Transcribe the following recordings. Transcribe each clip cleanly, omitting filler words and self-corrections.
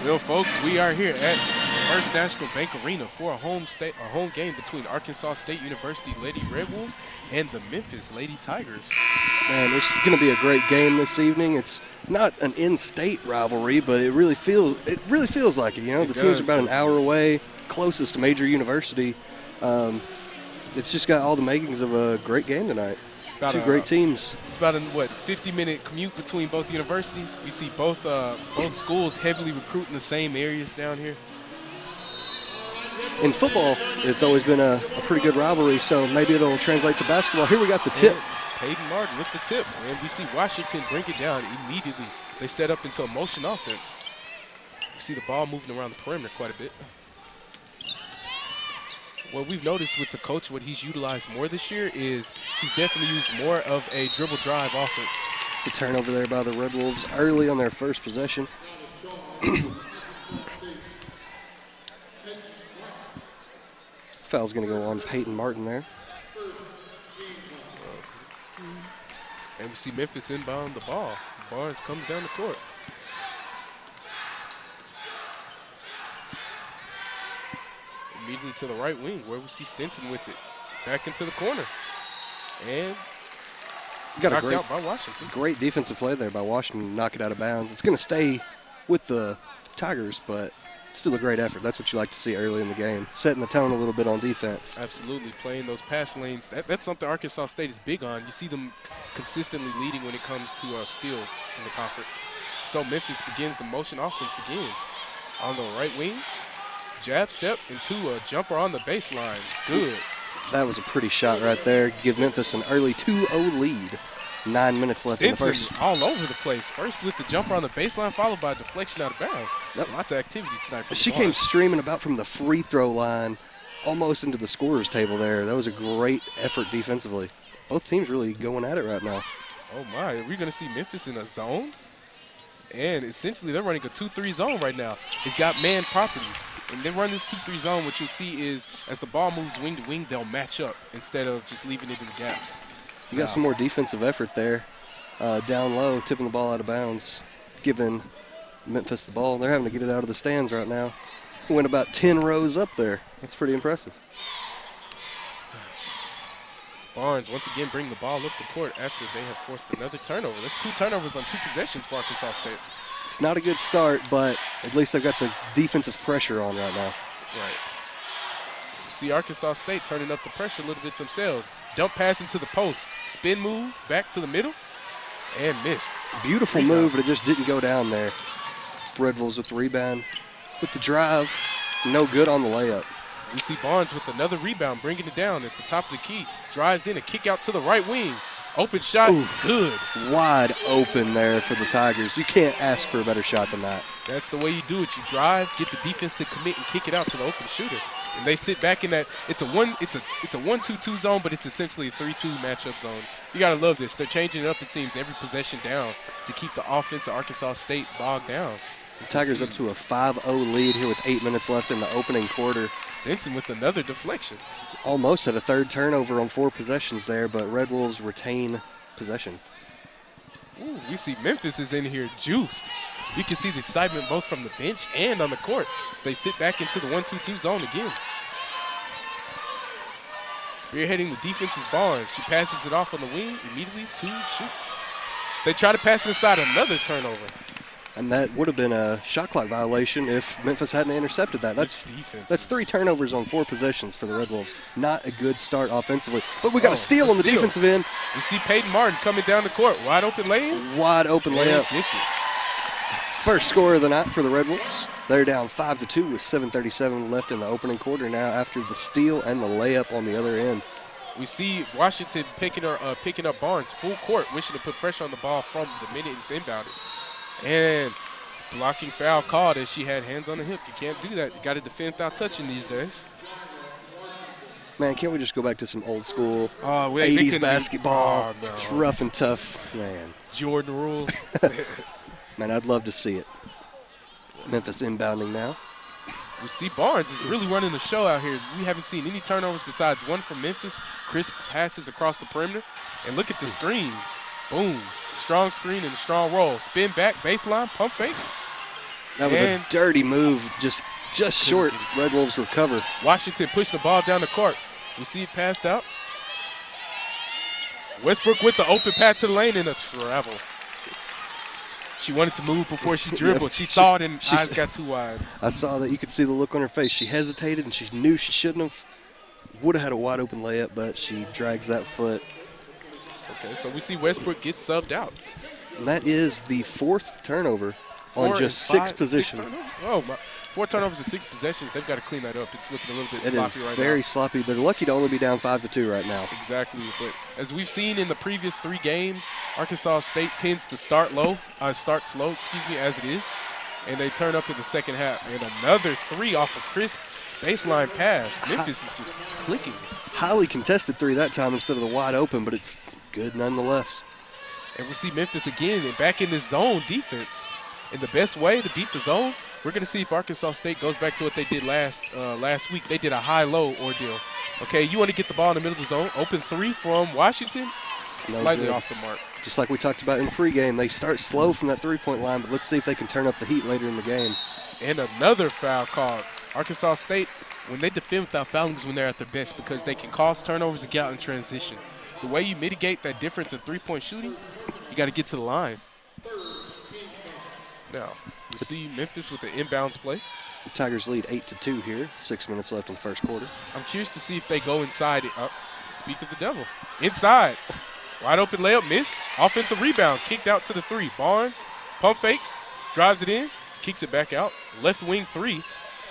Well, folks, we are here at First National Bank Arena for a home game between Arkansas State University Lady Red Wolves and the Memphis Lady Tigers. Man, this is going to be a great game this evening. It's not an in-state rivalry, but it really feels like it. You know, the teams are about an hour away, closest to major university. It's just got all the makings of a great game tonight. Two great teams. It's about a 50-minute commute between both universities. We see both schools heavily recruiting the same areas down here. In football, it's always been a pretty good rivalry, so maybe it'll translate to basketball. Here we got the tip. Peyton Martin with the tip, and we see Washington bring it down immediately. They set up into a motion offense. You see the ball moving around the perimeter quite a bit. What we've noticed with the coach, what he's utilized more this year is he's definitely used more of a dribble drive offense. It's a turnover there by the Red Wolves early on their first possession. Foul's going to go on Peyton Martin there. And we see Memphis inbound the ball. Barnes comes down the court. Immediately to the right wing where we see Stinson with it. Back into the corner. And knocked out by Washington. Great defensive play there by Washington to knock it out of bounds. It's going to stay with the Tigers, but still a great effort. That's what you like to see early in the game. Setting the tone a little bit on defense. Absolutely. Playing those pass lanes. That's something Arkansas State is big on. You see them consistently leading when it comes to steals in the conference. So Memphis begins the motion offense again. On the right wing. Jab step into a jumper on the baseline. Good. That was a pretty shot right there. Give Memphis an early 2-0 lead. 9 minutes left in the first. All over the place. First with the jumper on the baseline, followed by a deflection out of bounds. Lots of activity tonight. She came streaming about from the free throw line, almost into the scorer's table there. That was a great effort defensively. Both teams really going at it right now. Oh my, are we going to see Memphis in a zone? And essentially they're running a 2-3 zone right now. It's got man properties. And they run this 2-3 zone, what you'll see is as the ball moves wing to wing, they'll match up instead of just leaving it in the gaps. You got some more defensive effort there. Down low, tipping the ball out of bounds, giving Memphis the ball. They're having to get it out of the stands right now. Went about 10 rows up there. That's pretty impressive. Barnes once again bring the ball up the court after they have forced another turnover. That's 2 turnovers on 2 possessions for Arkansas State. It's not a good start, but at least they've got the defensive pressure on right now. Right. See Arkansas State turning up the pressure a little bit themselves. Dump pass into the post. Spin move back to the middle and missed. Beautiful move, but it just didn't go down there. Red Wolves with the rebound. With the drive, no good on the layup. We see Barnes with another rebound, bringing it down at the top of the key. Drives in, a kick out to the right wing. Open shot, good. Wide open there for the Tigers. You can't ask for a better shot than that. That's the way you do it. You drive, get the defense to commit, and kick it out to the open shooter. And they sit back in that. It's a 1-2-2 zone, but it's essentially a 3-2 matchup zone. You gotta love this. They're changing it up. It seems every possession down to keep the offense of Arkansas State bogged down. The Tigers up to a 5-0 lead here with 8 minutes left in the opening quarter. Stinson with another deflection. Almost had a third turnover on 4 possessions there, but Red Wolves retain possession. Ooh, we see Memphis is in here juiced. You can see the excitement both from the bench and on the court as they sit back into the 1-2-2 zone again. Spearheading the defense is Barnes. She passes it off on the wing, immediately 2 shoots. They try to pass it inside, another turnover. And that would have been a shot clock violation if Memphis hadn't intercepted that. That's 3 turnovers on 4 possessions for the Red Wolves. Not a good start offensively. But we got a steal on the defensive end. We see Peyton Martin coming down the court. Wide open layup. Wide open layup. First score of the night for the Red Wolves. They're down 5-2 with 7:37 left in the opening quarter now after the steal and the layup on the other end. We see Washington picking up Barnes full court, wishing to put pressure on the ball from the minute it's inbounded. And blocking foul called as she had hands on the hip. You can't do that. You got to defend without touching these days. Man, can't we just go back to some old school 80s basketball? No. It's rough and tough, man. Jordan rules. Man, I'd love to see it. Memphis inbounding now. We see Barnes is really running the show out here. We haven't seen any turnovers besides one from Memphis. Crisp passes across the perimeter. And look at the screens. Boom. Strong screen and a strong roll. Spin back, baseline, pump fake. That was a dirty move, just short. Red Wolves recover. Washington pushed the ball down the court. We see it passed out. Westbrook with the open pass to the lane and a travel. She wanted to move before she dribbled. She saw it and eyes got too wide. I saw that. You could see the look on her face. She hesitated and she knew she shouldn't have. Would have had a wide open layup, but she drags that foot. Okay, so we see Westbrook get subbed out. And that is the 4th turnover on just 6 possessions. 4 turnovers in 6 possessions. They've got to clean that up. It's looking a little bit sloppy right now. It is very sloppy. They're lucky to only be down 5-2 right now. Exactly. But as we've seen in the previous 3 games, Arkansas State tends to start slow, as it is. And they turn up in the second half. And another 3 off a crisp baseline pass. Memphis is just clicking. Highly contested 3 that time instead of the wide open, but it's good nonetheless. And we see Memphis again and back in this zone defense. And the best way to beat the zone, we're going to see if Arkansas State goes back to what they did last week. They did a high-low ordeal. Okay, you want to get the ball in the middle of the zone. Open 3 from Washington, slightly off the mark. Just like we talked about in pregame, they start slow from that 3-point line, but let's see if they can turn up the heat later in the game. And another foul called. Arkansas State, when they defend without fouling is when they're at their best because they can cause turnovers and get out in transition. The way you mitigate that difference in 3-point shooting, you got to get to the line. Now, we see Memphis with the inbounds play. The Tigers lead 8-2 here. 6 minutes left in the first quarter. I'm curious to see if they go inside. Speak of the devil. Inside. Wide open layup, missed. Offensive rebound, kicked out to the 3. Barnes, pump fakes, drives it in, kicks it back out. Left wing 3.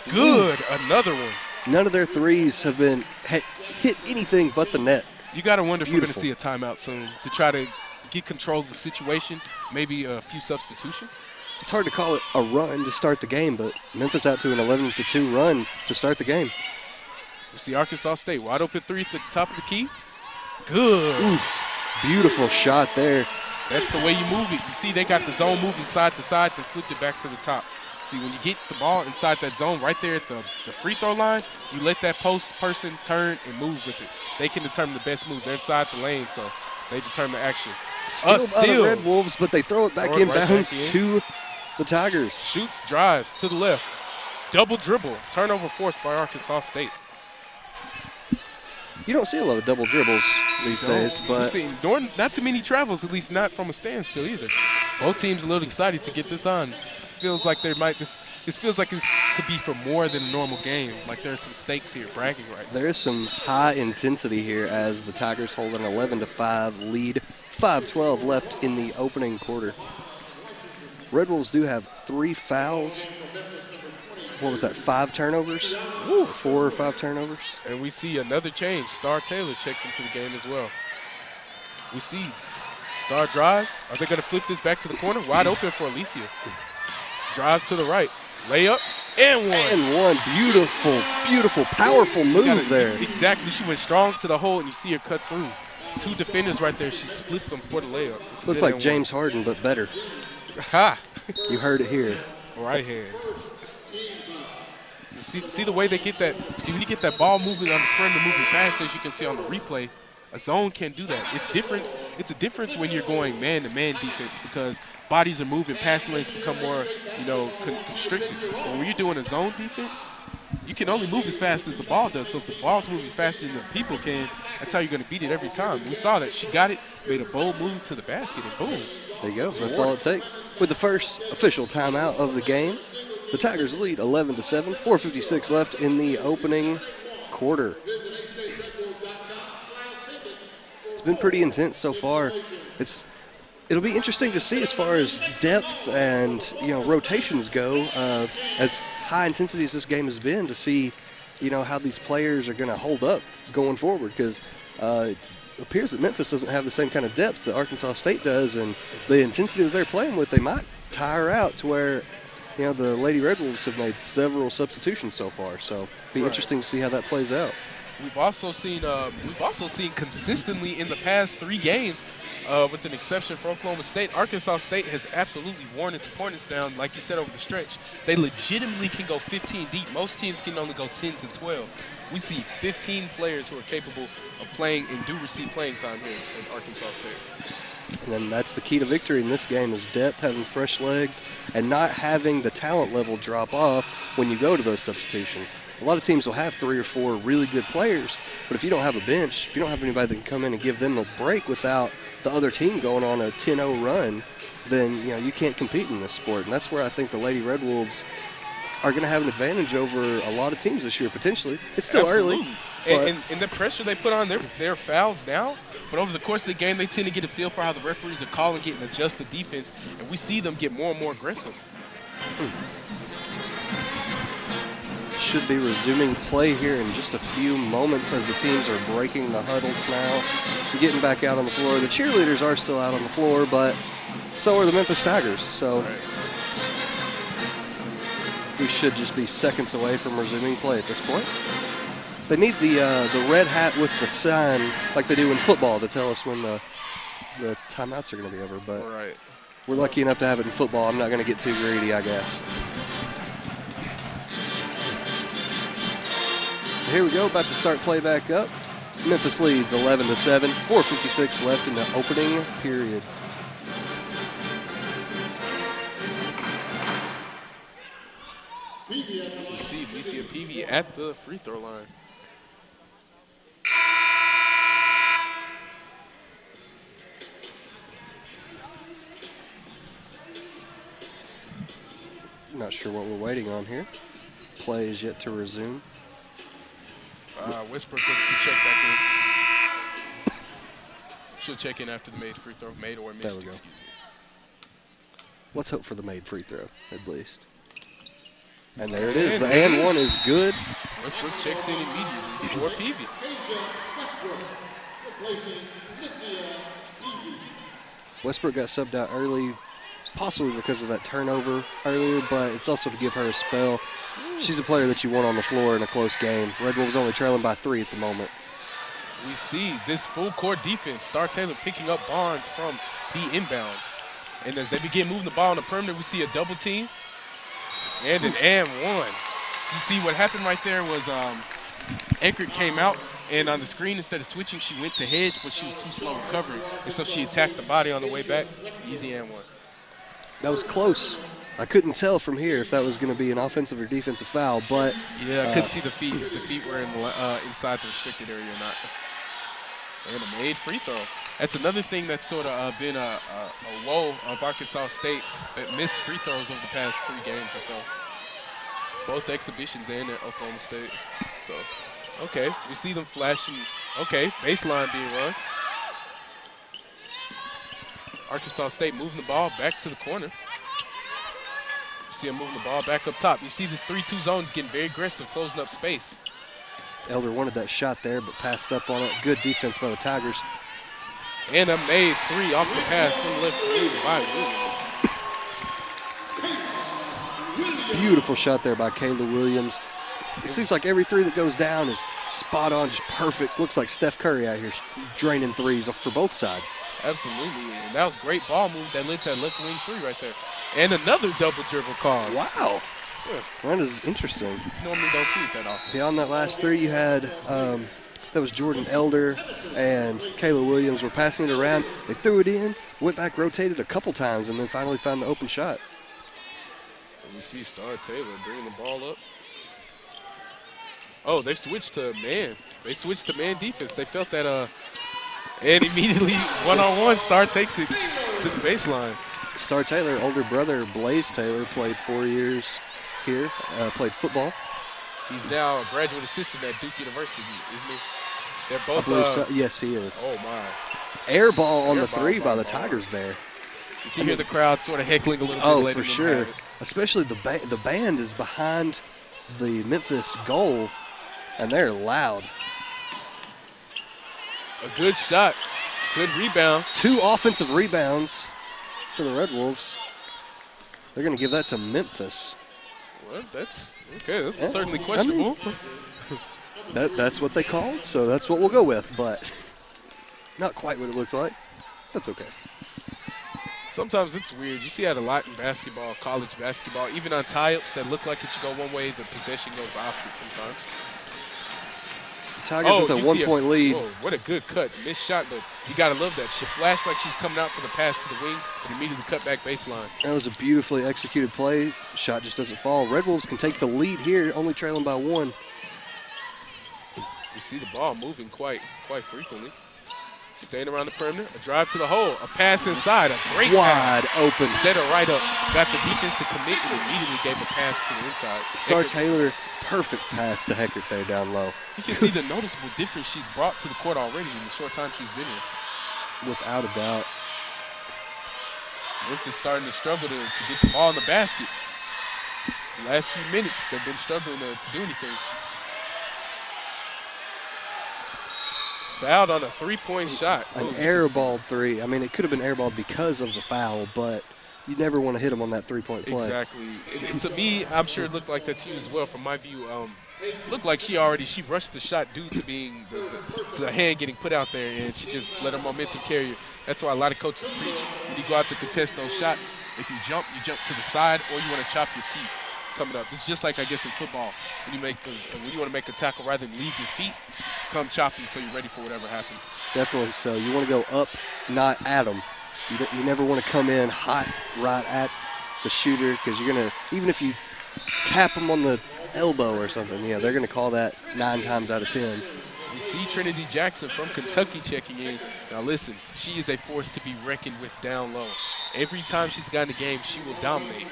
Good. Another one. None of their threes have been hit anything but the net. You got to wonder if we're going to see a timeout soon to try to get control of the situation, maybe a few substitutions. It's hard to call it a run to start the game, but Memphis out to an 11-2 run to start the game. You see Arkansas State wide open 3 at the top of the key. Good. Oof. Beautiful shot there. That's the way you move it. You see they got the zone moving side to side to flip it back to the top. See, when you get the ball inside that zone right there at the free throw line, you let that post person turn and move with it. They can determine the best move. They're inside the lane, so they determine the action. Still by the Red Wolves, but they throw it back inbounds to the Tigers. Shoots, drives to the left. Double dribble. Turnover forced by Arkansas State. You don't see a lot of double dribbles these days, but not too many travels, at least not from a standstill either. Both teams a little excited to get this on. Feels like this feels like this could be for more than a normal game. Like there's some stakes here, bragging rights. There is some high intensity here as the Tigers hold an 11-5 lead. 5:12 left in the opening quarter. Red Wolves do have 3 fouls. What was that, 5 turnovers? Woo. 4 or 5 turnovers. And we see another change. Star Taylor checks into the game as well. We see Star drives. Are they going to flip this back to the corner? Wide open for Alicia. Drives to the right. Layup and one. And one. Beautiful, beautiful, powerful move there. Exactly. She went strong to the hole, and you see her cut through. 2 defenders right there. She split them for the layup. Looked like James Harden, but better. Ha! You heard it here. Right hand. See the way they get that. See, when you get that ball moving on the perimeter, moving fast, as you can see on the replay, a zone can't do that. It's different. It's a difference when you're going man-to-man defense because bodies are moving, passing lanes become more, constricted. But when you're doing a zone defense, you can only move as fast as the ball does. So if the ball's moving faster than the people can, that's how you're going to beat it every time. We saw that. She got it, made a bold move to the basket, and boom. There you go. That's all it takes. With the first official timeout of the game, the Tigers lead 11-7, 4:56 left in the opening quarter. It's been pretty intense so far. It'll be interesting to see as far as depth and rotations go, as high intensity as this game has been, to see how these players are going to hold up going forward, because it appears that Memphis doesn't have the same kind of depth that Arkansas State does, and the intensity that they're playing with, they might tire out to where the Lady Red Wolves have made several substitutions so far, so it'll be interesting to see how that plays out. We've also seen consistently in the past 3 games, with an exception for Oklahoma State, Arkansas State has absolutely worn its opponents down, like you said, over the stretch. They legitimately can go 15 deep. Most teams can only go 10 to 12. We see 15 players who are capable of playing and do receive playing time here at Arkansas State. And then that's the key to victory in this game is depth, having fresh legs, and not having the talent level drop off when you go to those substitutions. A lot of teams will have 3 or 4 really good players, but if you don't have a bench, if you don't have anybody that can come in and give them a break without the other team going on a 10-0 run, then you can't compete in this sport. And that's where I think the Lady Red Wolves are going to have an advantage over a lot of teams this year, potentially. It's still early. And the pressure they put on their fouls now, but over the course of the game, they tend to get a feel for how the referees are calling it and adjust the defense, and we see them get more and more aggressive. Should be resuming play here in just a few moments as the teams are breaking the huddles now and getting back out on the floor. The cheerleaders are still out on the floor, but so are the Memphis Tigers. So we should just be seconds away from resuming play at this point. They need the red hat with the sign like they do in football to tell us when the timeouts are going to be over. But we're lucky enough to have it in football. I'm not going to get too greedy, I guess. So here we go, about to start play back up. Memphis leads 11-7, 4:56 left in the opening period. We see Alicia Peavy at the free throw line. Not sure what we're waiting on here. Play is yet to resume. Westbrook looks to check back in. She'll check in after the made free throw, made or missed, excuse me. Let's hope for the made free throw, at least. And there it is. The and one is good. Westbrook checks in immediately for Peavy. Westbrook got subbed out early, possibly because of that turnover earlier, but it's also to give her a spell. She's a player that you want on the floor in a close game. Red Wolves only trailing by 3 at the moment. We see this full court defense. Star Taylor picking up Barnes from the inbounds. And as they begin moving the ball on the perimeter, we see a double team and an and one. You see what happened right there was Eckert came out, and on the screen, instead of switching, she went to hedge, but she was too slow recovering. And so she attacked the body on the way back. Easy and one. That was close. I couldn't tell from here if that was going to be an offensive or defensive foul, but yeah, I couldn't see the feet, if the feet were inside the restricted area or not. And a made free throw. That's another thing that's sort of been a woe of Arkansas State, that missed free throws over the past 3 games or so. Both exhibitions and at Oklahoma State. So, okay, we see them flashing. Okay, baseline being run. Arkansas State moving the ball back to the corner. You see them moving the ball back up top. You see this 3-2 zone is getting very aggressive, closing up space. Elder wanted that shot there, but passed up on it. Good defense by the Tigers. And a made 3 off the pass from the left wing by Williams. Beautiful shot there by Kayla Williams. It seems like every 3 that goes down is spot on, just perfect. Looks like Steph Curry out here draining 3s for both sides. Absolutely, and that was a great ball move that led to that left wing 3 right there. And another double dribble call. Wow. Yeah. That is interesting. Normally don't see it that often. Yeah, on that last 3 you had, that was Jordan Elder and Kayla Williams were passing it around. They threw it in, went back, rotated a couple times, and then finally found the open shot. And we see Star Taylor bringing the ball up. Oh, they've switched to man. They switched to man defense. They felt that, and immediately one-on-one, Star takes it to the baseline. Star Taylor, older brother Blaze Taylor, played 4 years here, played football. He's now a graduate assistant at Duke University, isn't he? They're both. I believe so. Yes, he is. Oh my! Air ball on the 3 by the Tigers there. You can hear the crowd sort of heckling a little bit. Oh, for sure. Especially the band is behind the Memphis goal, and they're loud. A good shot, good rebound. 2 offensive rebounds for the Red Wolves. They're going to give that to Memphis. Well, that's okay. That's certainly questionable. I mean, that's what they called, so that's what we'll go with, but not quite what it looked like. That's okay. Sometimes it's weird. You see that a lot in basketball, college basketball, even on tie-ups that look like it should go one way, the possession goes the opposite sometimes. Tigers with a 1-point lead. Whoa, what a good cut. Missed shot, but you got to love that. She flashed like she's coming out for the pass to the wing, but immediately cut back baseline. That was a beautifully executed play. Shot just doesn't fall. Red Wolves can take the lead here, only trailing by 1. You see the ball moving quite frequently. Staying around the perimeter, a drive to the hole, a pass inside, a great wide pass. Open. Set her right up. Got the defense to commit and immediately gave a pass to the inside. Star Taylor, perfect pass to Heckert there down low. You can see the noticeable difference she's brought to the court already in the short time she's been here. Without a doubt. Memphis starting to struggle to get the ball in the basket. The last few minutes, they've been struggling to do anything. Fouled on a 3-point shot. An airballed 3. I mean, it could have been airballed because of the foul, but you never want to hit him on that 3-point play. Exactly. And to me, I'm sure it looked like that to you as well. From my view, looked like she rushed the shot due to being the hand getting put out there, and she just let her momentum carry her. That's why a lot of coaches preach when you go out to contest those shots, if you jump to the side, or you want to chop your feet coming up. It's just like, I guess, in football. When you want to make a tackle, rather than leave your feet, come chopping so you're ready for whatever happens. Definitely so. You want to go up, not at them. You never want to come in hot right at the shooter, because you're going to, even if you tap them on the elbow or something, they're going to call that 9 times out of 10. You see Trinity Jackson from Kentucky checking in. Now listen, she is a force to be reckoned with down low. Every time she's got in the game, she will dominate.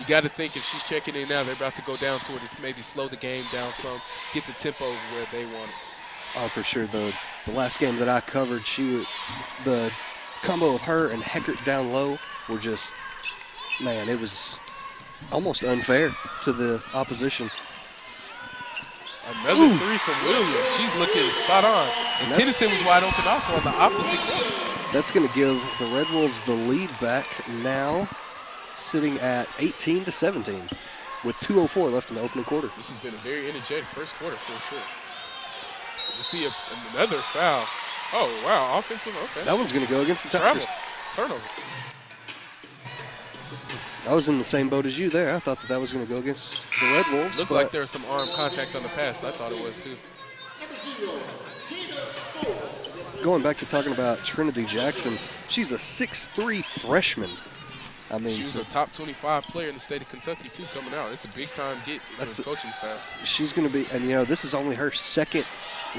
You got to think if she's checking in now, they're about to go down to her to maybe slow the game down some, get the tempo where they want it. Oh, for sure. The last game that I covered, the combo of her and Heckert down low were just, man, it was almost unfair to the opposition. Another 3 from Williams. She's looking spot on. And Tennyson was wide open also on the opposite court. That's going to give the Red Wolves the lead back now, sitting at 18-17 with 2:04 left in the opening quarter. This has been a very energetic first quarter for sure. You see another foul. Oh, wow, offensive, okay. That one's going to go against the Tigers. Turnover. I was in the same boat as you there. I thought that was going to go against the Red Wolves. Looked like there was some arm contact on the pass. I thought it was too. Going back to talking about Trinity Jackson, she's a 6'3" freshman. I mean, she was a top 25 player in the state of Kentucky too coming out. It's a big time get for the coaching staff. She's going to be, and this is only her second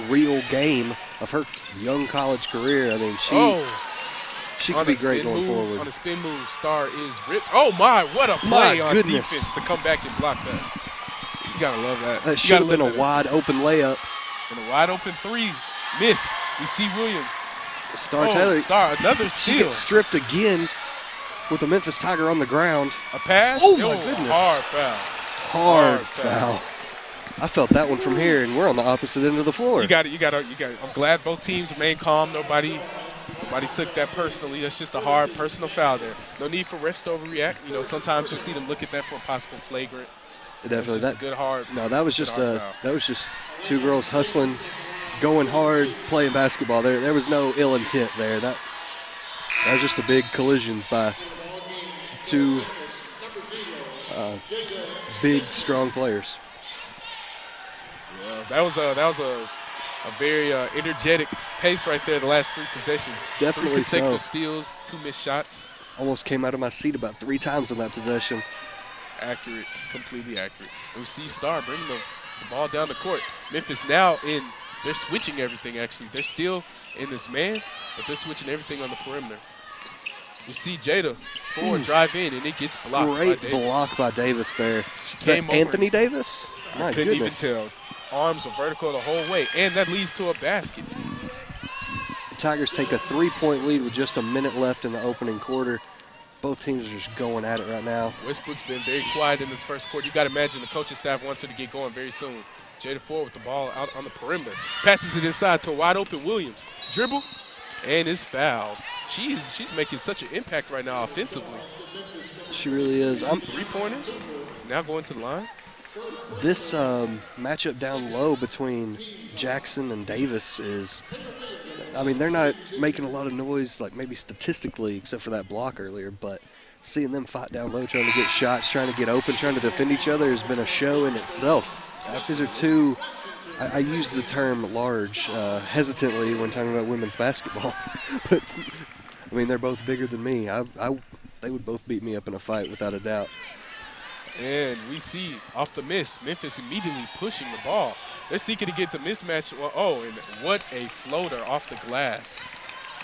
real game of her young college career. I mean, she could be great going forward. On a spin move, Star is ripped. Oh my, what a play on defense to come back and block that. You gotta love that. That should have been a wide open layup. And a wide open 3 missed. We see Williams. Star Taylor. Star, another steal. She gets stripped again with a Memphis Tiger on the ground. A pass? Oh my goodness. Hard foul. Hard foul. I felt that one from here, and we're on the opposite end of the floor. You got it. I'm glad both teams remained calm. Nobody took that personally. That's just a hard personal foul there. No need for refs to overreact. Sometimes you see them look at that for a possible flagrant. Definitely. That's good hard. No, that was just two girls hustling, going hard, playing basketball. There was no ill intent there. That was just a big collision by two big, strong players. Yeah, that was a very energetic pace right there. The last 3 possessions. Definitely 3 consecutive steals, 2 missed shots. Almost came out of my seat about 3 times on that possession. Accurate, completely accurate. We see Star bringing the ball down the court. Memphis now they're switching everything actually. They're still in this man, but they're switching everything on the perimeter. We see Jada forward drive in, and it gets blocked by Davis. Great block by Davis there. She came over. Anthony Davis? My couldn't goodness. even tell. Arms are vertical the whole way, and that leads to a basket. The Tigers take a 3-point lead with just a minute left in the opening quarter. Both teams are just going at it right now. Westbrook's been very quiet in this first quarter. You got to imagine the coaching staff wants her to get going very soon. Jada Ford with the ball out on the perimeter. Passes it inside to a wide open Williams. Dribble, and is fouled. She's making such an impact right now offensively. She really is. 3-pointers, now going to the line. This matchup down low between Jackson and Davis is, I mean, they're not making a lot of noise, like maybe statistically, except for that block earlier, but seeing them fight down low, trying to get shots, trying to get open, trying to defend each other has been a show in itself. Absolutely. These are two, I use the term large hesitantly when talking about women's basketball, but I mean, they're both bigger than me. They would both beat me up in a fight without a doubt. And we see off the miss, Memphis immediately pushing the ball. They're seeking to get the mismatch. Well, oh, and what a floater off the glass.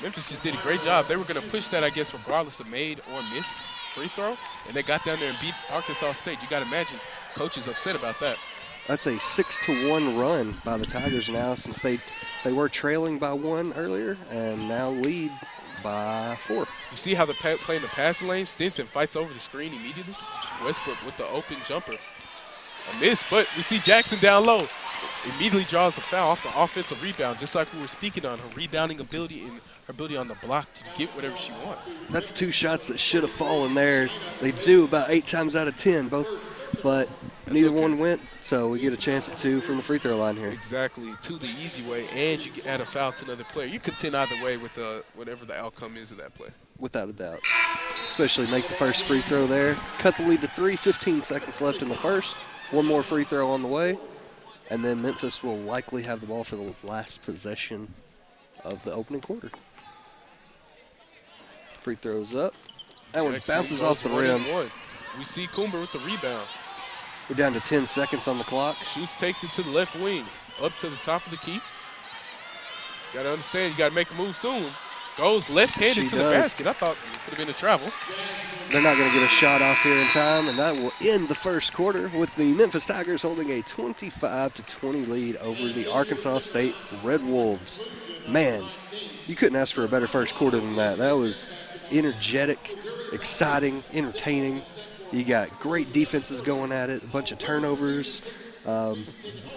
Memphis just did a great job. They were going to push that, I guess, regardless of made or missed free throw. And they got down there and beat Arkansas State. You got to imagine coach is upset about that. That's a 6-1 run by the Tigers now, since they were trailing by 1 earlier and now lead by 4. You see how they're playing the passing lane? Stinson fights over the screen immediately. Westbrook with the open jumper. A miss, but we see Jackson down low. Immediately draws the foul off the offensive rebound, just like we were speaking on, her rebounding ability and her ability on the block to get whatever she wants. That's 2 shots that should have fallen there. They do about 8 times out of 10, both, but neither one went, so we get a chance at 2 from the free throw line here. Exactly, 2 the easy way, and you add a foul to another player. You contend either way with whatever the outcome is of that play. Without a doubt. Especially make the first free throw there. Cut the lead to 3, 15 seconds left in the first. 1 more free throw on the way. And then Memphis will likely have the ball for the last possession of the opening quarter. Free throws up. That one bounces off the rim. We see Coomber with the rebound. We're down to 10 seconds on the clock. Shoots, takes it to the left wing, up to the top of the key. Got to understand, you got to make a move soon. Goes left-handed to the basket. I thought it could have been a travel. They're not going to get a shot off here in time, and that will end the first quarter with the Memphis Tigers holding a 25-20 lead over the Arkansas State Red Wolves. Man, you couldn't ask for a better first quarter than that. That was energetic, exciting, entertaining. You got great defenses going at it, a bunch of turnovers,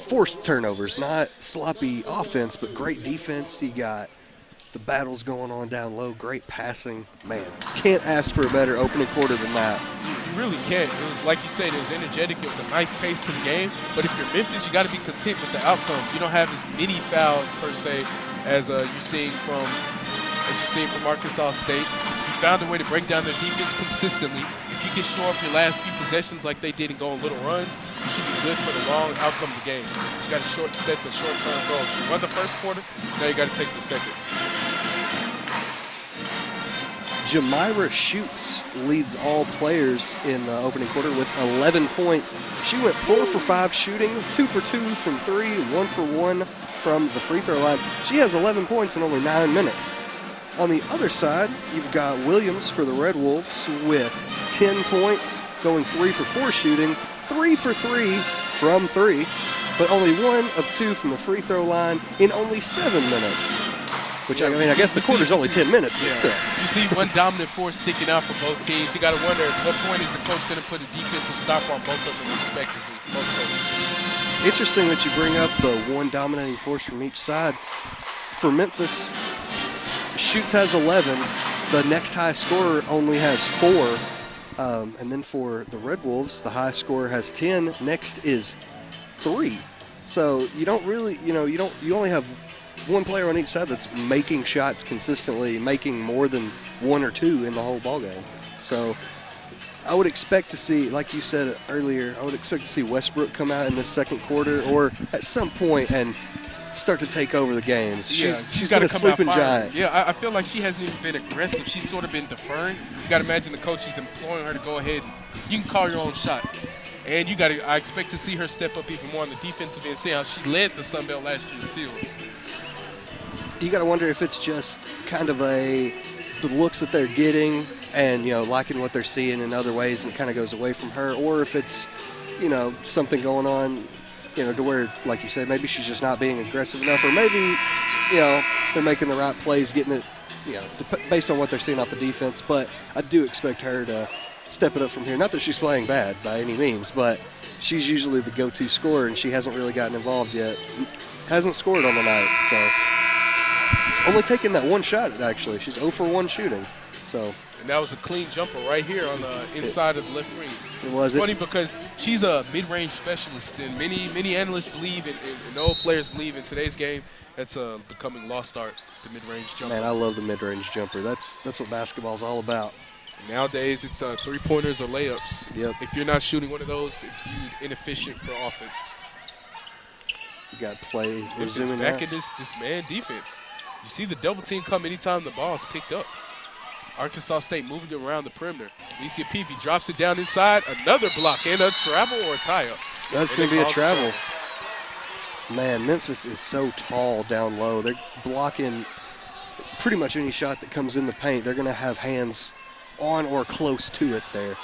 forced turnovers, not sloppy offense, but great defense. You got the battles going on down low, great passing. Man, can't ask for a better opening quarter than that. You really can't. It was, like you said, it was energetic. It was a nice pace to the game. But if you're Memphis, you got to be content with the outcome. You don't have as many fouls, per se, as you're seeing from Arkansas State. You found a way to break down their defense consistently. If you can shore up your last few possessions like they did and go on little runs, you should be good for the long outcome of the game. But you got to set the short-term goals. You run the first quarter, now you got to take the second. Jamira Schutz leads all players in the opening quarter with 11 points. She went 4 for 5 shooting, 2 for 2 from 3, 1 for 1 from the free throw line. She has 11 points in only 9 minutes. On the other side, you've got Williams for the Red Wolves with 10 points, going 3 for 4 shooting, 3 for 3 from 3, but only 1 of 2 from the free throw line in only 7 minutes. Which, I mean, I guess the quarter's only 10 minutes, but still. You see one dominant force sticking out for both teams. You got to wonder at what point is the coach going to put a defensive stop on both of them respectively, both coaches. Interesting that you bring up the one dominating force from each side. For Memphis, Schutz has 11. The next high scorer only has 4. And then for the Red Wolves, the high scorer has 10. Next is 3. So you don't really, you only have one player on each side that's making shots consistently, making more than 1 or 2 in the whole ballgame. So I would expect to see, like you said earlier, I would expect to see Westbrook come out in the second quarter or at some point and start to take over the games. She's got a sleeping giant. Yeah, I feel like she hasn't even been aggressive. She's sort of been deferring. You got to imagine the coach is imploring her to go ahead. You can call your own shot. And I expect to see her step up even more on the defensive end. See how she led the Sun Belt last year in steals. You got to wonder if it's just kind of the looks that they're getting and, liking what they're seeing in other ways and it kind of goes away from her, or if it's, something going on, to where, like you said, maybe she's just not being aggressive enough, or maybe, they're making the right plays, getting it, based on what they're seeing off the defense. But I do expect her to step it up from here. Not that she's playing bad by any means, but she's usually the go-to scorer, and she hasn't really gotten involved yet. Hasn't scored on the night, so. Only taking that one shot, actually. She's 0 for 1 shooting. So. And that was a clean jumper right here on the inside of the left wing. It's funny because she's a mid-range specialist, and many analysts believe, and all players believe in today's game, that's a becoming lost art, the mid-range jumper. Man, I love the mid-range jumper. That's what basketball's all about. Nowadays, it's three-pointers or layups. Yep. If you're not shooting one of those, it's viewed inefficient for offense. You got play Memphis resuming back now. in this man defense. You see the double team come anytime the ball is picked up. Arkansas State moving it around the perimeter. Alicia Peavy drops it down inside. Another block and a travel or a tie-up. That's going to be a travel. Man, Memphis is so tall down low. They're blocking pretty much any shot that comes in the paint. They're going to have hands on or close to it there.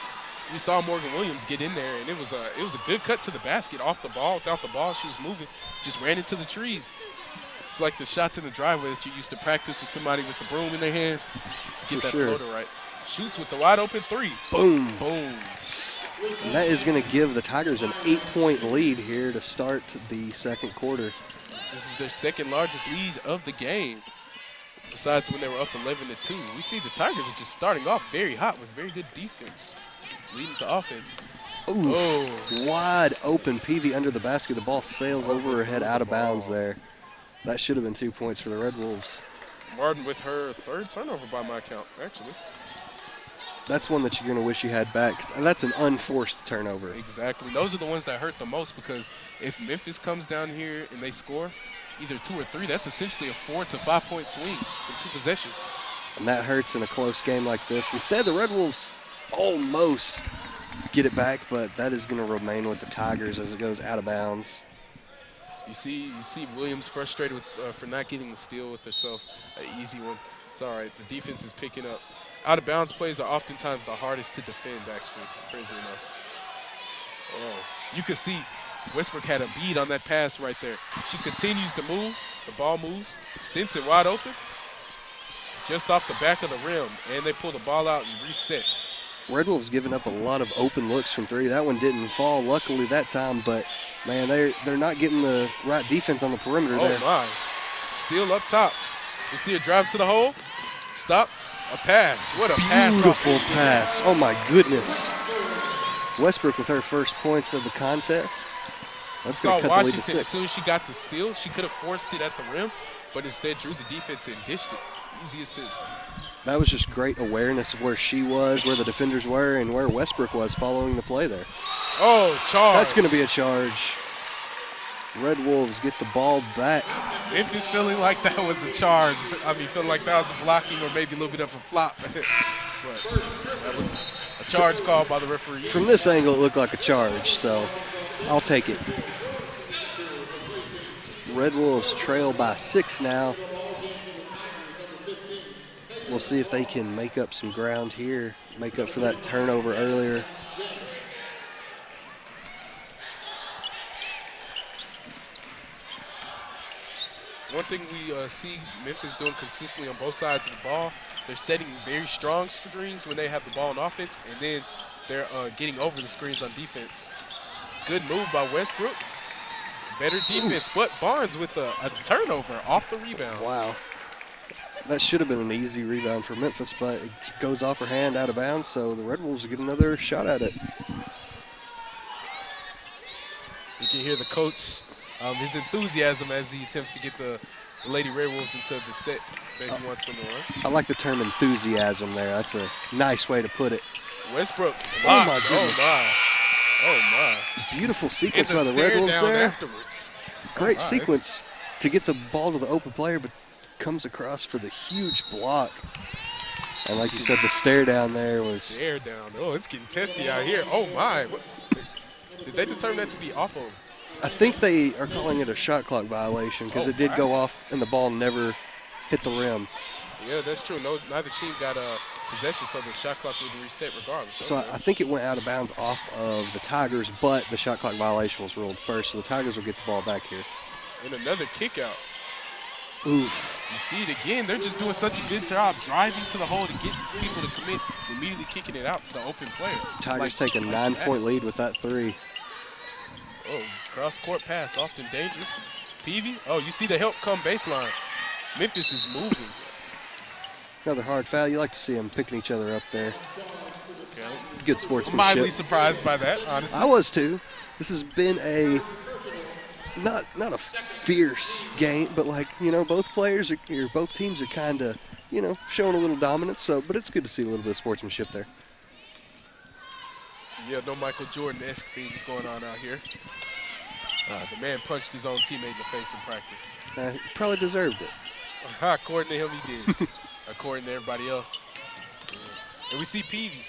You saw Morgan Williams get in there, and it was a good cut to the basket off the ball. Without the ball, she was moving, just ran into the trees. It's like the shots in the driveway that you used to practice with somebody with the broom in their hand to get that floater right. Shoots with the wide open three. Boom. Boom. And that is going to give the Tigers an 8-point lead here to start the second quarter. This is their second largest lead of the game, besides when they were up 11-2. We see the Tigers are just starting off very hot with very good defense, leading to offense. Oof. Oh. Wide open. Peavy under the basket. The ball sails over her head out of bounds there. That should have been 2 points for the Red Wolves. Martin with her third turnover by my count, actually. That's one that you're going to wish you had back. That's an unforced turnover. Exactly. Those are the ones that hurt the most, because if Memphis comes down here and they score either 2 or 3, that's essentially a 4 to 5 point swing in 2 possessions. And that hurts in a close game like this. Instead, the Red Wolves almost get it back, but that is going to remain with the Tigers as it goes out of bounds. You see Williams frustrated with, for not getting the steal with herself. An easy one. It's all right. The defense is picking up. Out-of-bounds plays are oftentimes the hardest to defend, actually, crazy enough. Oh, you can see Westbrook had a bead on that pass right there. She continues to move. The ball moves. Stinson wide open. Just off the back of the rim, and they pull the ball out and reset. Red Wolves giving up a lot of open looks from 3. That one didn't fall, luckily, that time, but, man, they're not getting the right defense on the perimeter there. Oh, my. Still up top. You see a drive to the hole. Stop. A pass. What a pass. Beautiful pass. Oh, my goodness. Westbrook with her first points of the contest. That's going to cut the lead to 6. As soon as she got the steal, she could have forced it at the rim, but instead drew the defense and dished it. Easy assist. That was just great awareness of where she was, where the defenders were, and where Westbrook was following the play there. Oh, charge. That's going to be a charge. Red Wolves get the ball back. Memphis feeling like that was a charge. I mean, feeling like that was a blocking or maybe a little bit of a flop. But that was a charge called by the referee. From this angle, it looked like a charge, so I'll take it. Red Wolves trail by 6 now. We'll see if they can make up some ground here, make up for that turnover earlier. One thing we see Memphis doing consistently on both sides of the ball, they're setting very strong screens when they have the ball on offense, and then they're getting over the screens on defense. Good move by Westbrook. Better defense, but Barnes with a turnover off the rebound. Wow. That should have been an easy rebound for Memphis, but it goes off her hand out of bounds, so the Red Wolves get another shot at it. You can hear the coach, his enthusiasm as he attempts to get the Lady Red Wolves into the set that he wants them to run. I like the term enthusiasm there. That's a nice way to put it. Westbrook. Oh, my goodness. Oh, my. Beautiful sequence by the Red Wolves there. Afterwards. Great sequence to get the ball to the open player, but comes across for the huge block. And like you said, the stare down there was... Stare down. Oh, it's getting testy out here. Oh, my. Did they determine that to be off of? I think they are calling it a shot clock violation because it did go off and the ball never hit the rim. Yeah, that's true. No, neither team got a possession, so the shot clock would reset regardless. So I think it went out of bounds off of the Tigers, but the shot clock violation was ruled first, so the Tigers will get the ball back here. And another kick out. Oof. You see it again. They're just doing such a good job driving to the hole to get people to commit, immediately kicking it out to the open player. Tigers take a 9-point lead with that 3. Oh, cross-court pass, often dangerous. Peavy, oh, you see the help come baseline. Memphis is moving. Another hard foul. You like to see them picking each other up there. Okay. Good sportsmanship. Mildly surprised by that, honestly. I was too. This has been a not a fierce game, but like, you know, both teams are kind of showing a little dominance. So, but it's good to see a little bit of sportsmanship there. Yeah, no Michael Jordan-esque things going on out here. The man punched his own teammate in the face in practice. He probably deserved it. According to him, he did. According to everybody else. Yeah. And we see Peavy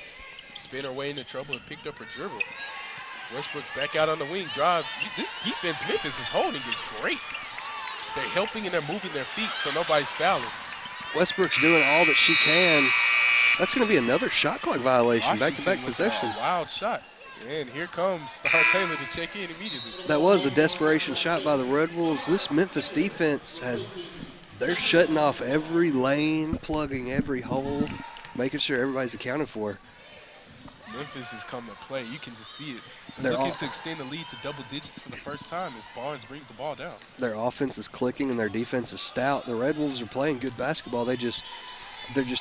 spin her way into trouble and picked up her dribble. Westbrook's back out on the wing, drives. This defense Memphis is holding is great. They're helping and they're moving their feet so nobody's fouling. Westbrook's doing all that she can. That's going to be another shot clock violation, back-to-back possessions. Wild shot. And here comes Star Taylor to check in immediately. That was a desperation shot by the Red Wolves. This Memphis defense they're shutting off every lane, plugging every hole, making sure everybody's accounted for. Memphis has come to play. You can just see it. They're looking to extend the lead to double digits for the first time as Barnes brings the ball down. Their offense is clicking and their defense is stout. The Red Wolves are playing good basketball. They're just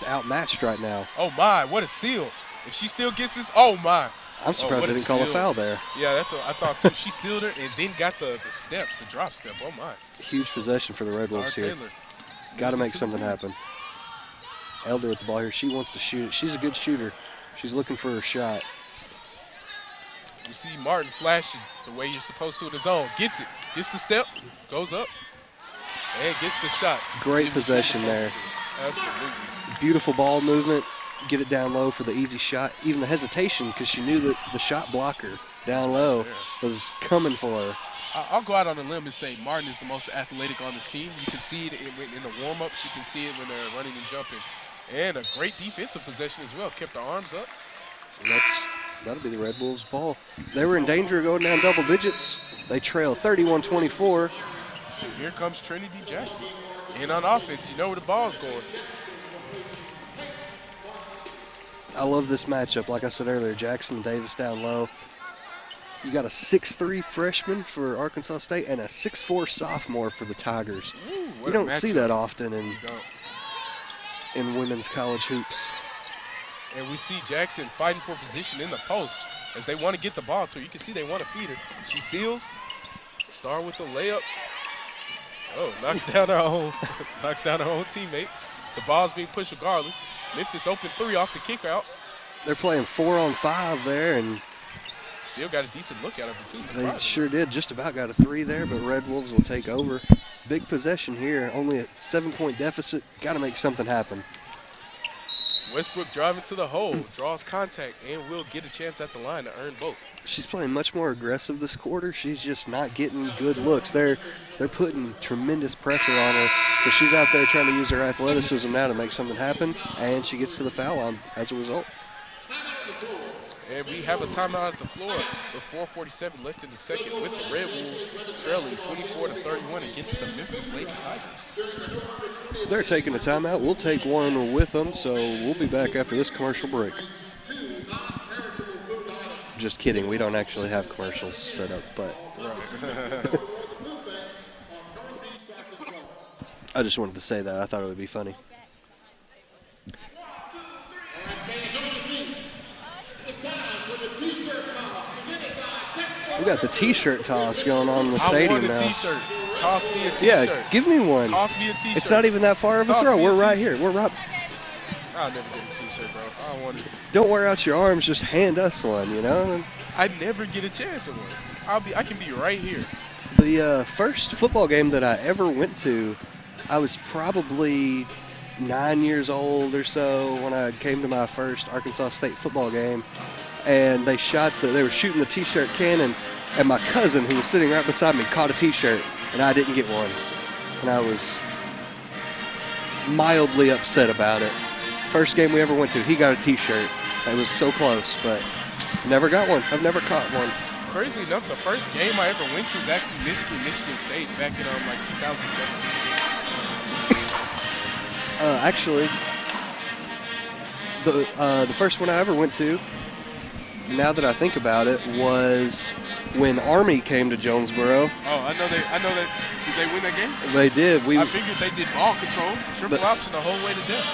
outmatched right now. Oh, my, what a steal. If she still gets this, oh, my. I'm surprised they didn't call a foul there. Yeah, that's what I thought, too. She sealed her and then got the drop step. Oh, my. Huge possession for the Red Wolves here. Got to make something happen. Elder with the ball here. She wants to shoot it. She's a good shooter. She's looking for her shot. You see Martin flashing the way you're supposed to in the zone. Gets it. Gets the step. Goes up. And gets the shot. Great possession there. Absolutely. Beautiful ball movement. Get it down low for the easy shot. Even the hesitation because she knew that the shot blocker down low was coming for her. I'll go out on a limb and say Martin is the most athletic on this team. You can see it in the warm-ups. You can see it when they're running and jumping. And a great defensive possession as well. Kept the arms up. That'll be the Red Wolves' ball. They were in danger of going down double digits. They trail 31-24. And here comes Trinity Jackson. And on offense, you know where the ball's going. I love this matchup. Like I said earlier, Jackson and Davis down low. You got a 6'3" freshman for Arkansas State and a 6'4" sophomore for the Tigers. Ooh, you don't see that often in women's college hoops. And we see Jackson fighting for position in the post as they want to get the ball to her. You can see they want to feed her. She seals. Star with the layup. Oh, knocks down her own teammate. The ball's being pushed regardless. Memphis open three off the kick out. They're playing 4-on-5 there, and still got a decent look at it too. They sure did. Just about got a three there, but Red Wolves will take over. Big possession here. Only a 7-point deficit. Got to make something happen. Westbrook driving to the hole, draws contact, and will get a chance at the line to earn both. She's playing much more aggressive this quarter. She's just not getting good looks. They're putting tremendous pressure on her, so she's out there trying to use her athleticism now to make something happen, and she gets to the foul line as a result. And we have a timeout at the floor with 4:47 left in the second with the Red Wolves trailing 24-31 against the Memphis Lady Tigers. They're taking a timeout. We'll take one with them, so we'll be back after this commercial break. Just kidding. We don't actually have commercials set up, but I just wanted to say that. I thought it would be funny. We got the T-shirt toss going on in the stadium now. I want a T-shirt. Toss me a T-shirt. Yeah, give me one. Toss me a T-shirt. It's not even that far of a throw. We're right here. We're right. I'll never get a T-shirt, bro. I don't want it. Don't wear out your arms. Just hand us one, you know? I never get a chance at one. I can be right here. The first football game that I ever went to, I was probably 9 years old or so when I came to my first Arkansas State football game. And they were shooting the T-shirt cannon, and my cousin, who was sitting right beside me, caught a T-shirt, and I didn't get one. And I was mildly upset about it. First game we ever went to, he got a T-shirt. It was so close, but never got one. I've never caught one. Crazy enough, the first game I ever went to was actually Michigan State back in like 2007. Actually, the first one I ever went to, now that I think about it, was when Army came to Jonesboro. Oh, I know that. Did they win that game? They did. I figured they did ball control, triple option the whole way to death.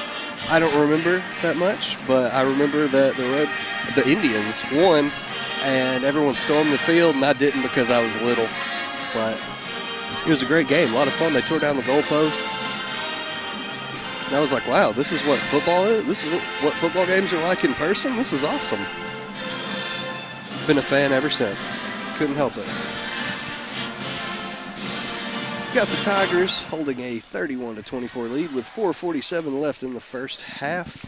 I don't remember that much, but I remember that the Indians won, and everyone stormed the field, and I didn't because I was little. But it was a great game, a lot of fun. They tore down the goalposts. And I was like, wow, this is what football is? This is what football games are like in person? This is awesome. Been a fan ever since. Couldn't help it. Got the Tigers holding a 31-24 lead with 4:47 left in the first half.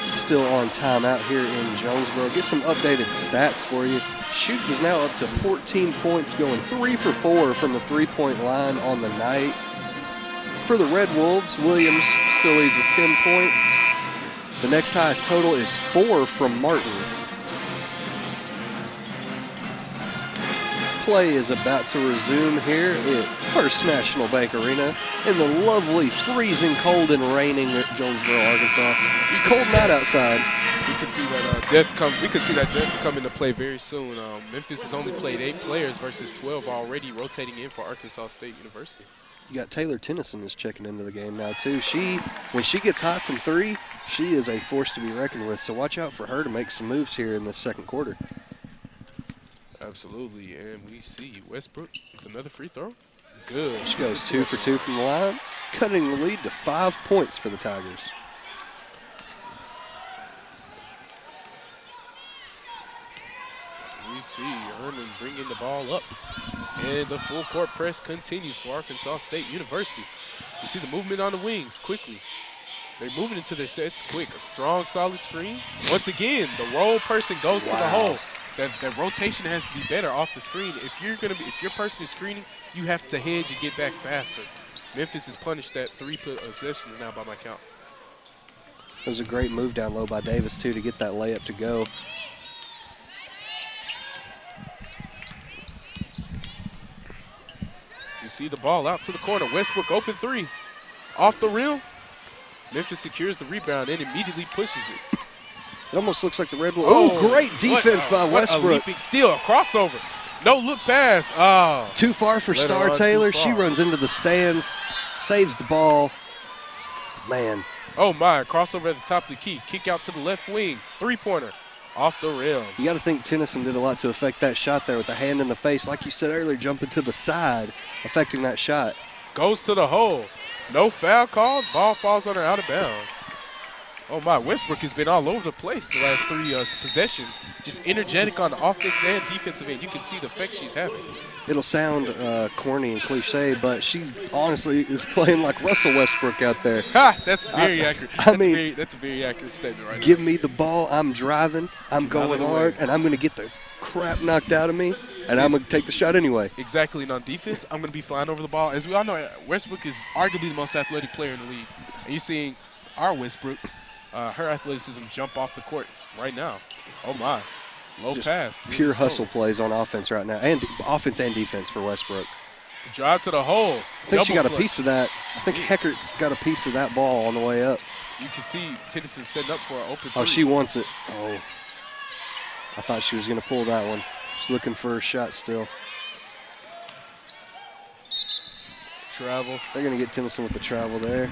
Still on timeout here in Jonesboro. Get some updated stats for you. Shoots is now up to 14 points, going 3 for 4 from the three-point line on the night. For the Red Wolves, Williams still leads with 10 points. The next highest total is 4 from Martin. Play is about to resume here at First National Bank Arena in the lovely, freezing cold and raining Jonesboro, Arkansas. It's a cold night outside. We could see that depth come. We could see that depth come into play very soon. Memphis has only played 8 players versus 12 already rotating in for Arkansas State University. You got Taylor Tennyson is checking into the game now too. When she gets hot from 3, she is a force to be reckoned with. So watch out for her to make some moves here in the second quarter. Absolutely, and we see Westbrook with another free throw. Good. She goes 2 for 2 from the line, cutting the lead to 5 points for the Tigers. We see Herman bringing the ball up, and the full court press continues for Arkansas State University. You see the movement on the wings quickly. They're moving into their sets quick. A strong, solid screen. Once again, the roll person goes to the hole. That rotation has to be better off the screen. If your person is screening, you have to hedge and get back faster. Memphis has punished that 3 possessions now by my count. It was a great move down low by Davis too to get that layup to go. You see the ball out to the corner. Westbrook open 3. Off the rim. Memphis secures the rebound and immediately pushes it. It almost looks like the Red Wolves. Oh, great defense by Westbrook. A leaping steal, a crossover. No look pass. Oh. Too far for Star Taylor. She runs into the stands, saves the ball. Man. Oh, my. Crossover at the top of the key. Kick out to the left wing. 3-pointer. Off the rim. You got to think Tennyson did a lot to affect that shot there with a hand in the face. Like you said earlier, jumping to the side, affecting that shot. Goes to the hole. No foul called. Ball falls on her out of bounds. Oh, my. Westbrook has been all over the place the last 3 possessions. Just energetic on the offense and defensive end. You can see the effect she's having. It'll sound corny and cliche, but she honestly is playing like Russell Westbrook out there. Ha! That's very accurate. That's a very accurate statement right now. Give me the ball. I'm driving. I'm going hard, and I'm going to get the crap knocked out of me, and I'm going to take the shot anyway. Exactly. And on defense, I'm going to be flying over the ball. As we all know, Westbrook is arguably the most athletic player in the league. And you're seeing our Westbrook, her athleticism jump off the court right now. Oh, my. Low just pass. Pure hustle plays on offense right now, and offense and defense for Westbrook. Drive to the hole. I think she got a piece of that. I think Heckert got a piece of that ball on the way up. You can see Tennyson setting up for an open 3. Oh, she wants it. Oh. I thought she was going to pull that one. She's looking for a shot still. Travel. They're going to get Tennyson with the travel there.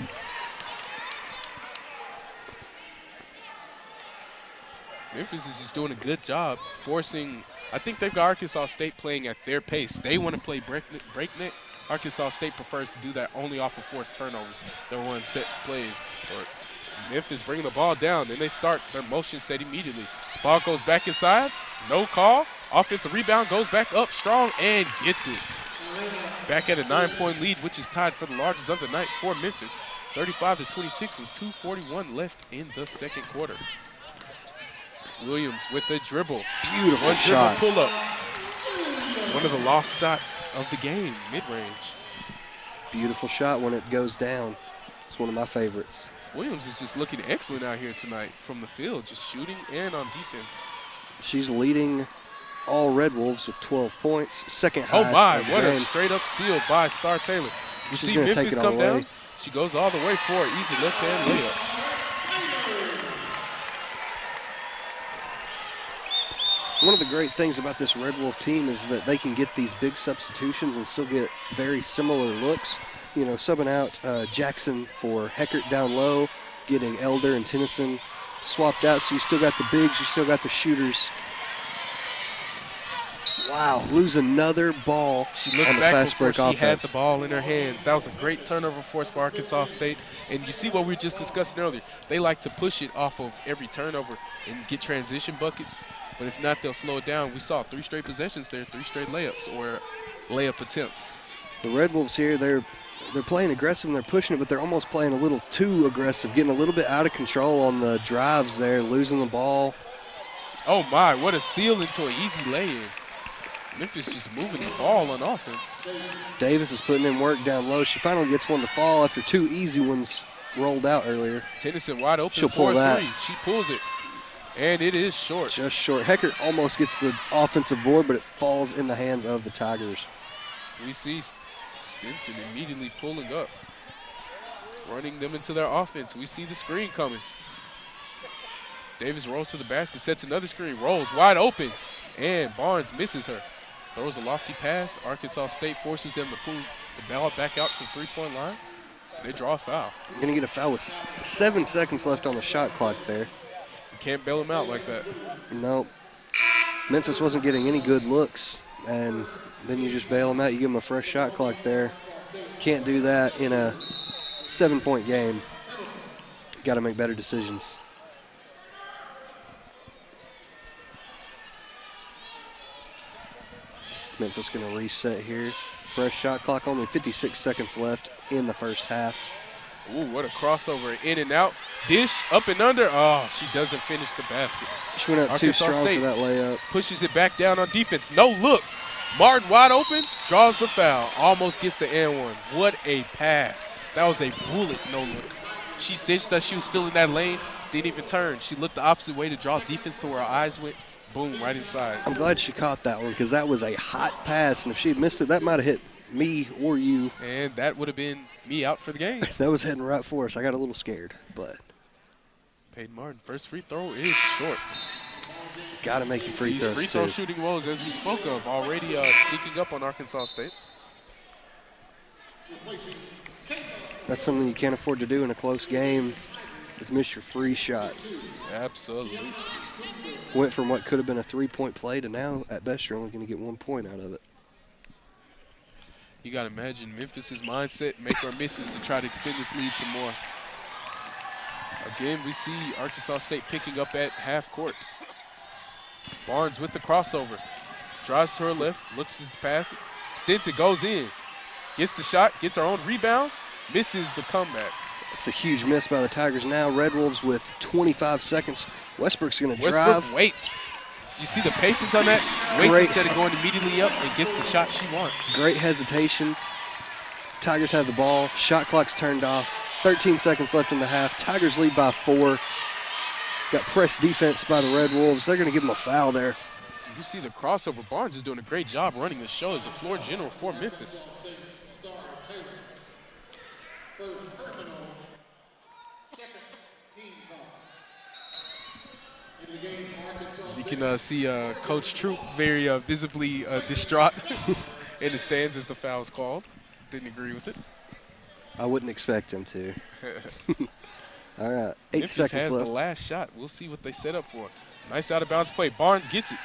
Memphis is just doing a good job forcing. I think they've got Arkansas State playing at their pace. They want to play breakneck. Arkansas State prefers to do that only off of forced turnovers. They're one set plays. Or Memphis bringing the ball down. Then they start their motion set immediately. Ball goes back inside. No call. Offensive rebound goes back up strong and gets it. Back at a 9-point lead, which is tied for the largest of the night for Memphis. 35-26 with 2:41 left in the second quarter. Williams with a dribble. Beautiful shot. Pull up. One of the lost shots of the game, mid-range. Beautiful shot when it goes down. It's one of my favorites. Williams is just looking excellent out here tonight from the field, just shooting and on defense. She's leading all Red Wolves with 12 points. Second highest. Oh my, what a straight up steal by Star Taylor. You see Memphis come down. She goes all the way for an easy left-hand layup. One of the great things about this Red Wolf team is that they can get these big substitutions and still get very similar looks. You know, subbing out Jackson for Heckert down low, getting Elder and Tennyson swapped out, so you still got the bigs, you still got the shooters. Wow, lose another ball She looked on the back fast before break she offense. had the ball in her hands. That was a great turnover force by Arkansas State. And you see what we were just discussing earlier. They like to push it off of every turnover and get transition buckets. But if not, they'll slow it down. We saw 3 straight possessions there, 3 straight layups or layup attempts. The Red Wolves here, they're playing aggressive and they're pushing it, but they're almost playing a little too aggressive, getting a little bit out of control on the drives there, losing the ball. Oh my, what a seal into an easy lay-in. Memphis just moving the ball on offense. Davis is putting in work down low. She finally gets one to fall after 2 easy ones rolled out earlier. Tennyson wide open. She'll pull that. She pulls it, and it is short. Just short. Heckert almost gets the offensive board, but it falls in the hands of the Tigers. We see Stinson immediately pulling up, running them into their offense. We see the screen coming. Davis rolls to the basket, sets another screen, rolls wide open, and Barnes misses her. Throws a lofty pass. Arkansas State forces them to pull the ball back out to the 3-point line. They draw a foul. You're going to get a foul with 7 seconds left on the shot clock there. You can't bail them out like that. Nope. Memphis wasn't getting any good looks, and then you just bail them out. You give them a fresh shot clock there. Can't do that in a 7-point game. Got to make better decisions. Memphis going to reset here. Fresh shot clock, only 56 seconds left in the first half. Ooh, what a crossover, in and out. Dish, up and under. Oh, she doesn't finish the basket. She went up too strong for that layup. Pushes it back down on defense. No look. Martin wide open, draws the foul. Almost gets the and one. What a pass. That was a bullet no look. She cinched that she was filling that lane, didn't even turn. She looked the opposite way to draw defense to where her eyes went. Boom, right inside. I'm glad she caught that one because that was a hot pass, and if she had missed it, that might have hit me or you. And that would have been me out for the game. That was heading right for us. I got a little scared, but. Peyton Martin, first free throw is short. Got to make your free throws, These free throw shooting woes, as we spoke of, already sneaking up on Arkansas State. That's something you can't afford to do in a close game, is miss your free shots. Absolutely. Went from what could have been a 3-point play to now, at best, you're only going to get 1 point out of it. You got to imagine Memphis's mindset, make or misses to try to extend this lead some more. Again, we see Arkansas State picking up at half court. Barnes with the crossover. Drives to her left, looks to pass it. Stinson goes in. Gets the shot, gets her own rebound, misses the comeback. It's a huge miss by the Tigers now. Red Wolves with 25 seconds. Westbrook's going to drive. Westbrook waits. You see the patience on that? Waits instead of going immediately up and gets the shot she wants. Great hesitation. Tigers have the ball. Shot clock's turned off. 13 seconds left in the half. Tigers lead by 4. Got press defense by the Red Wolves. They're going to give them a foul there. You see the crossover. Barnes is doing a great job running the show as a floor general for Memphis. You can see Coach Troop very visibly distraught in the stands as the foul's called. Didn't agree with it. I wouldn't expect him to. All right, 8 Memphis seconds has left. the last shot. We'll see what they set up for. Nice out-of-bounds play. Barnes gets it.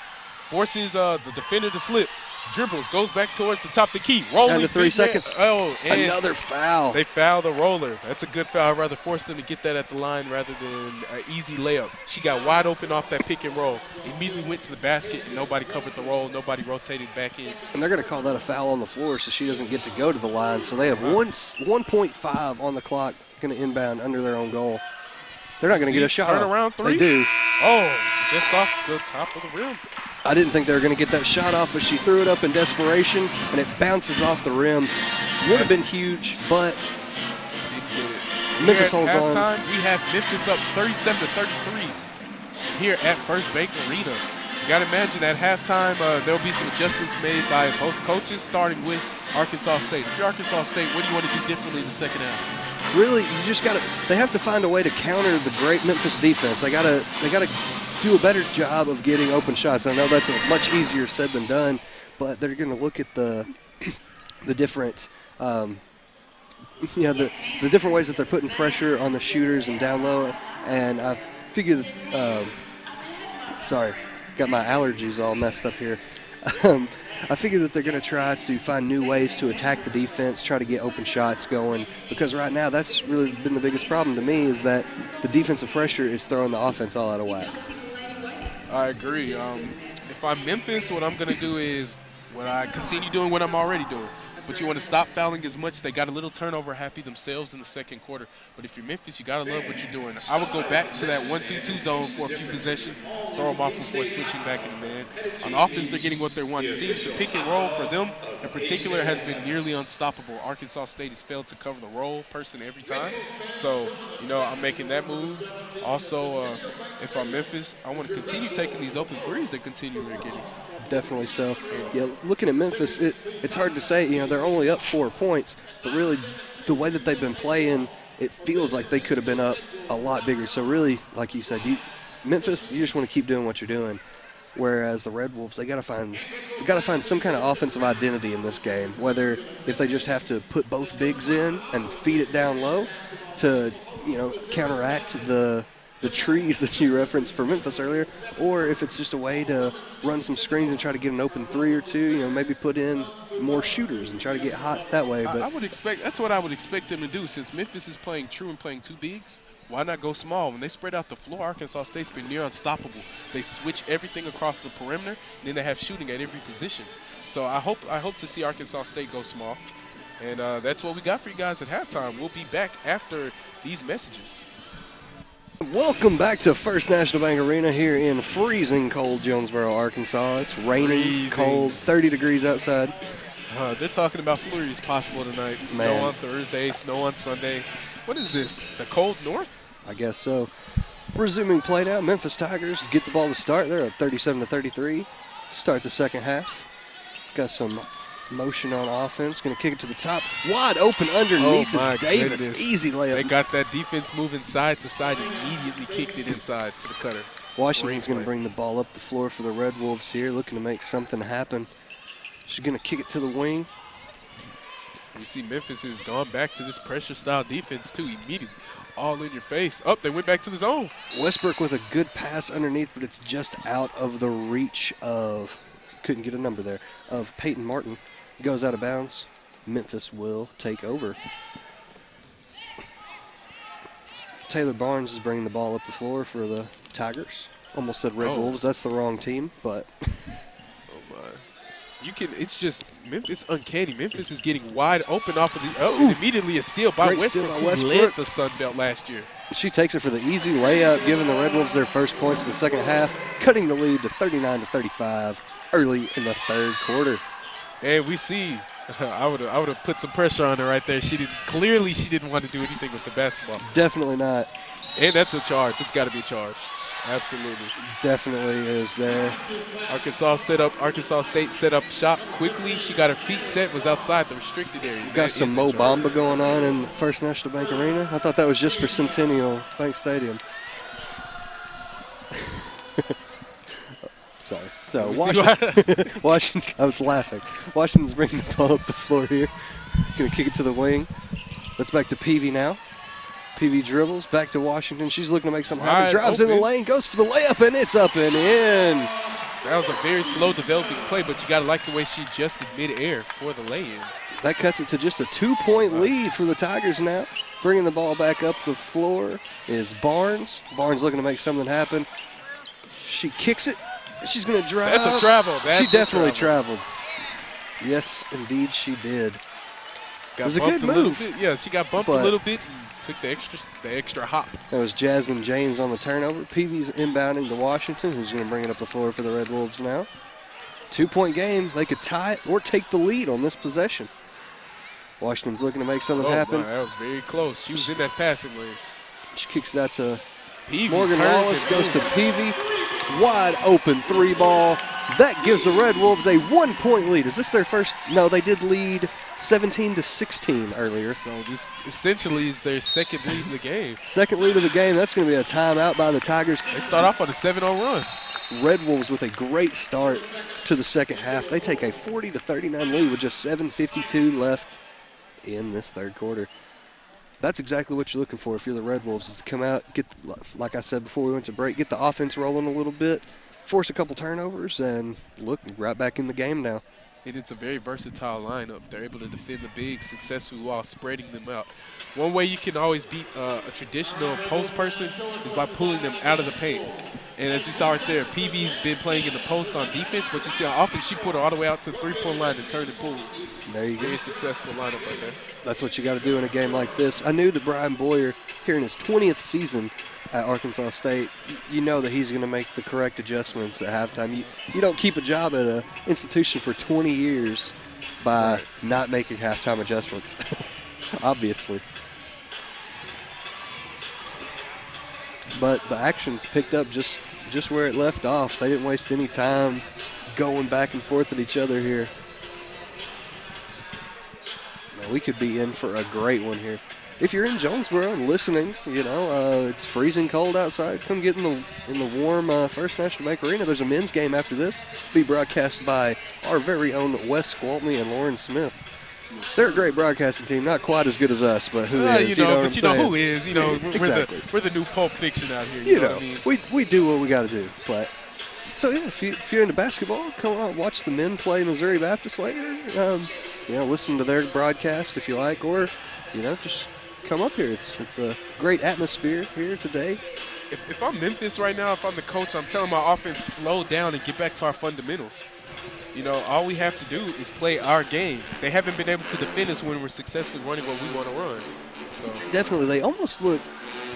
Forces the defender to slip. Dribbles, goes back towards the top of the key. Rolling. Down to 3 seconds. Oh, and another foul. They foul the roller. That's a good foul. I'd rather force them to get that at the line rather than an easy layup. She got wide open off that pick and roll. Immediately went to the basket, and nobody covered the roll. Nobody rotated back in. And they're going to call that a foul on the floor, so she doesn't get to go to the line. So they have 1.5 on the clock, going to inbound under their own goal. They're not going to get a shot. Turn around three. They do. Oh, just off the top of the rim. I didn't think they were going to get that shot off, but she threw it up in desperation, and it bounces off the rim. Would have been huge, but Memphis holds on. We have Memphis up 37-33 here at First Bank Arena. You got to imagine at halftime there'll be some adjustments made by both coaches, starting with Arkansas State. If you're Arkansas State, what do you want to do differently in the second half? Really, you just got to. They have to find a way to counter the great Memphis defense. They got to do a better job of getting open shots. I know that's much easier said than done, but they're going to look at the different, the different ways that they're putting pressure on the shooters and down low. And I figure that, sorry, got my allergies all messed up here. I figure that they're going to try to find new ways to attack the defense, try to get open shots going, because right now that's really been the biggest problem to me is that the defensive pressure is throwing the offense all out of whack. I agree. If I'm Memphis, what I'm going to do is I continue doing what I'm already doing. But you want to stop fouling as much. They got a little turnover happy themselves in the second quarter. But if you're Memphis, you got to love what you're doing. I would go back to that 1-2-2 zone for a few possessions, throw them off before switching back in man. On offense, they're getting what they want. It seems the pick and roll for them in particular has been nearly unstoppable. Arkansas State has failed to cover the roll person every time. So, I'm making that move. Also, if I'm Memphis, I want to continue taking these open threes they continue to getting. Definitely so. Yeah, looking at Memphis, it's hard to say. They're only up 4 points, but really the way that they've been playing, it feels like they could have been up a lot bigger. So really, like you said, Memphis, you just want to keep doing what you're doing. Whereas the Red Wolves, they got to find some kind of offensive identity in this game. Whether if they just have to put both bigs in and feed it down low to counteract the trees that you referenced for Memphis earlier, or if it's just a way to run some screens and try to get an open three or two, maybe put in more shooters and try to get hot that way. But I would expect that's what I would expect them to do. Since Memphis is playing true and playing two bigs, why not go small? When they spread out the floor, Arkansas State's been near unstoppable. They switch everything across the perimeter, and then they have shooting at every position. So I hope to see Arkansas State go small. And that's what we got for you guys at halftime. We'll be back after these messages. Welcome back to First National Bank Arena here in freezing cold Jonesboro, Arkansas. It's raining, cold, 30 degrees outside. They're talking about flurries possible tonight. Snow on Thursday, snow on Sunday. What is this, the cold north? I guess so. Resuming play now, Memphis Tigers get the ball to start. They're up 37-33. Start the second half. Got some motion on offense. Going to kick it to the top. Wide open underneath is Davis. Goodness. Easy layup. They got that defense moving side to side and immediately kicked it inside to the cutter. Washington's going to bring the ball up the floor for the Red Wolves here, looking to make something happen. She's going to kick it to the wing. You see Memphis has gone back to this pressure-style defense, too, immediately. All in your face. They went back to the zone. Westbrook with a good pass underneath, but it's just out of the reach of, couldn't get a number there, of Peyton Martin. Goes out of bounds. Memphis will take over. Taylor Barnes is bringing the ball up the floor for the Tigers. Almost said Red Wolves. That's the wrong team, but. It's just Memphis uncanny. Memphis is getting wide open off of the and immediately a steal by Westbrook, who led the Sun Belt last year. She takes it for the easy layup, giving the Red Wolves their first points in the second half, cutting the lead to 39-35 early in the third quarter. And we see, I would have put some pressure on her right there. She didn't want to do anything with the basketball. Fefinitely not. And that's a charge. It's got to be a charge. Absolutely. Definitely is there. Arkansas State set up shop quickly. She got her feet set, was outside the restricted area. Got some Mo Bamba going on in First National Bank Arena. I thought that was just for Centennial Bank Stadium. Sorry. So Washington, I was laughing. Washington's bringing the ball up the floor here. Going to kick it to the wing. That's back to Peavy now. Peavy dribbles back to Washington. She's looking to make something happen. Drives in the lane, goes for the layup, and it's up and in. That was a very slow developing play, but you got to like the way she adjusted midair for the lay-in. That cuts it to just a 2-point lead for the Tigers now. Bringing the ball back up the floor is Barnes. Barnes looking to make something happen. She kicks it. She's going to drive. That's a travel. She definitely traveled. Yes, indeed she did. It was a good move. Yeah, she got bumped a little bit and took the extra hop. That was Jasmine James on the turnover. Peavy's inbounding to Washington, who's going to bring it up the floor for the Red Wolves now. 2-point game. They could tie it or take the lead on this possession. Washington's looking to make something happen. That was very close. She was in that passing lane. She kicks that to Peavy. Morgan Wallace, goes to Peavy. Wide open 3-ball. That gives the Red Wolves a 1-point lead. Is this their first? No, they did lead 17-16 earlier. So this essentially is their second lead of the game. Second lead of the game. That's going to be a timeout by the Tigers. They start off on a 7-0 run. Red Wolves with a great start to the second half. They take a 40-39 lead with just 7:52 left in this third quarter. That's exactly what you're looking for if you're the Red Wolves, is to come out, get, like I said before we went to break, get the offense rolling a little bit, force a couple turnovers, and look, right back in the game now. And it's a very versatile lineup. They're able to defend the big successfully while spreading them out. One way you can always beat a traditional post person is by pulling them out of the paint. And as you saw right there, PV's been playing in the post on defense, but you see how often she put her all the way out to the three-point line and turned and pulled. There you go. Very successful lineup right there. That's what you got to do in a game like this. I knew that Brian Boyer, here in his 20th season at Arkansas State, you know that he's going to make the correct adjustments at halftime. You don't keep a job at an institution for 20 years by not making halftime adjustments, obviously. But the action's picked up just where it left off. They didn't waste any time going back and forth at each other here. Man, we could be in for a great one here. If you're in Jonesboro and listening, it's freezing cold outside. Come get in the warm First National Bank Arena. There's a men's game after this. Be broadcast by our very own Wes Squaltney and Lauren Smith. They're a great broadcasting team, not quite as good as us, but who is? You know who is? Exactly. We're the new Pulp Fiction out here. You know what I mean? We do what we got to do. But so yeah, if you're into basketball, come on, watch the men play Missouri Baptist later. Listen to their broadcast if you like, or just come up here. It's a great atmosphere here today. If I'm Memphis right now, if I'm the coach, I'm telling my offense slow down and get back to our fundamentals. All we have to do is play our game. They haven't been able to defend us when we're successfully running what we want to run. So definitely, they almost look,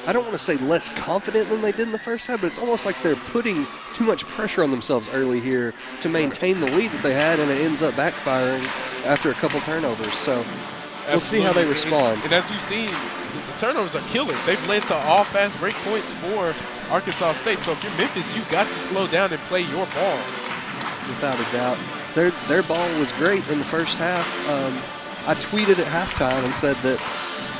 I don't want to say less confident than they did in the first half, but it's almost like they're putting too much pressure on themselves early here to maintain the lead that they had, and it ends up backfiring after a couple turnovers. So we'll see how they respond. And as we've seen, the turnovers are killer. They've led to all fast break points for Arkansas State. So if you're Memphis, you've got to slow down and play your ball. Without a doubt. Their ball was great in the first half. I tweeted at halftime and said that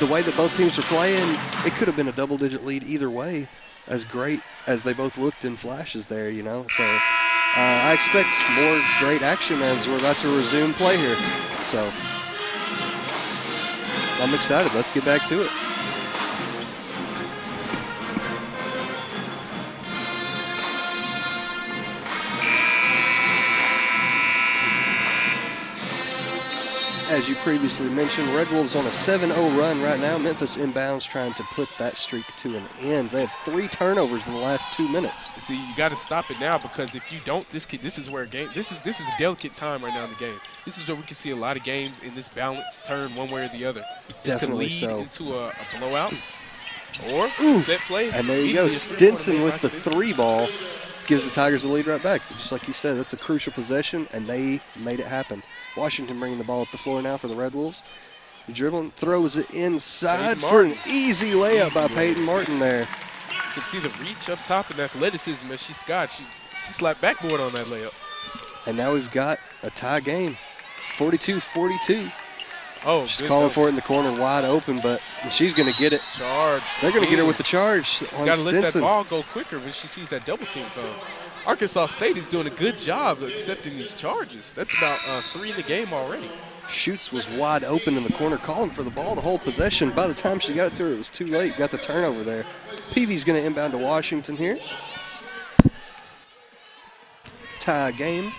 the way that both teams were playing, it could have been a double-digit lead either way, as great as they both looked in flashes there, So I expect more great action as we're about to resume play here. So I'm excited. Let's get back to it. As you previously mentioned, Red Wolves on a 7-0 run right now. Memphis inbounds trying to put that streak to an end. They have 3 turnovers in the last 2 minutes. See, you got to stop it now, because if you don't, this is where this is a delicate time right now in the game. This is where we can see a lot of games in this balance turn one way or the other. This Definitely could lead so. into a blowout or set play. And there you go, Stinson with the 3 ball gives the Tigers the lead right back. Just like you said, that's a crucial possession, and they made it happen. Washington bringing the ball up the floor now for the Red Wolves. Dribbling, throws it inside for an easy layup by Peyton Martin there. You can see the reach up top and athleticism that she's got. She slapped backboard on that layup. And now we've got a tie game, 42-42. Oh, she's calling for it in the corner, wide open, but she's going to get it. Charge. They're going to get her with the charge. She's got to let that ball go quicker when she sees that double team come. Arkansas State is doing a good job of accepting these charges. That's about 3 in the game already. Schutz was wide open in the corner, calling for the ball the whole possession. By the time she got it to her, it was too late. Got the turnover there. Peavy's going to inbound to Washington here. Tie game.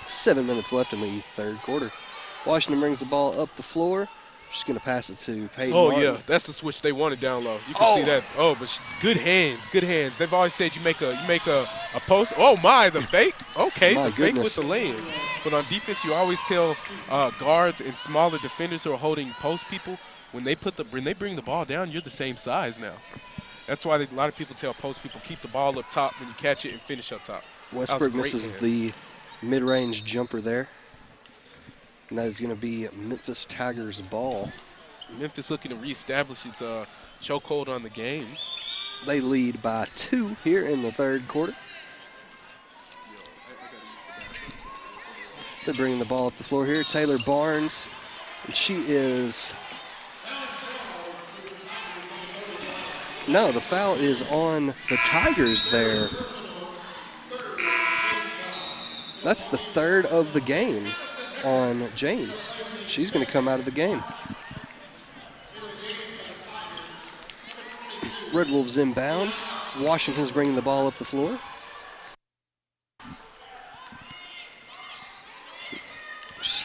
7 minutes left in the third quarter. Washington brings the ball up the floor. She's going to pass it to Peyton Martin. Yeah, that's the switch they wanted down low. You can see that. Oh, but good hands, good hands. They've always said you make a post. Oh my, the fake. Okay, the fake with the lay-in. But on defense, you always tell guards and smaller defenders who are holding post people, when they bring the ball down, you're the same size now. That's why a lot of people tell post people keep the ball up top when you catch it and finish up top. Westbrook misses the mid-range jumper there. And that is going to be Memphis Tigers' ball. Memphis looking to reestablish its chokehold on the game. They lead by 2 here in the third quarter. They're bringing the ball up the floor here. Taylor Barnes, and she is... No, the foul is on the Tigers there. That's the 3rd of the game on James. She's going to come out of the game. Red Wolves inbound. Washington's bringing the ball up the floor.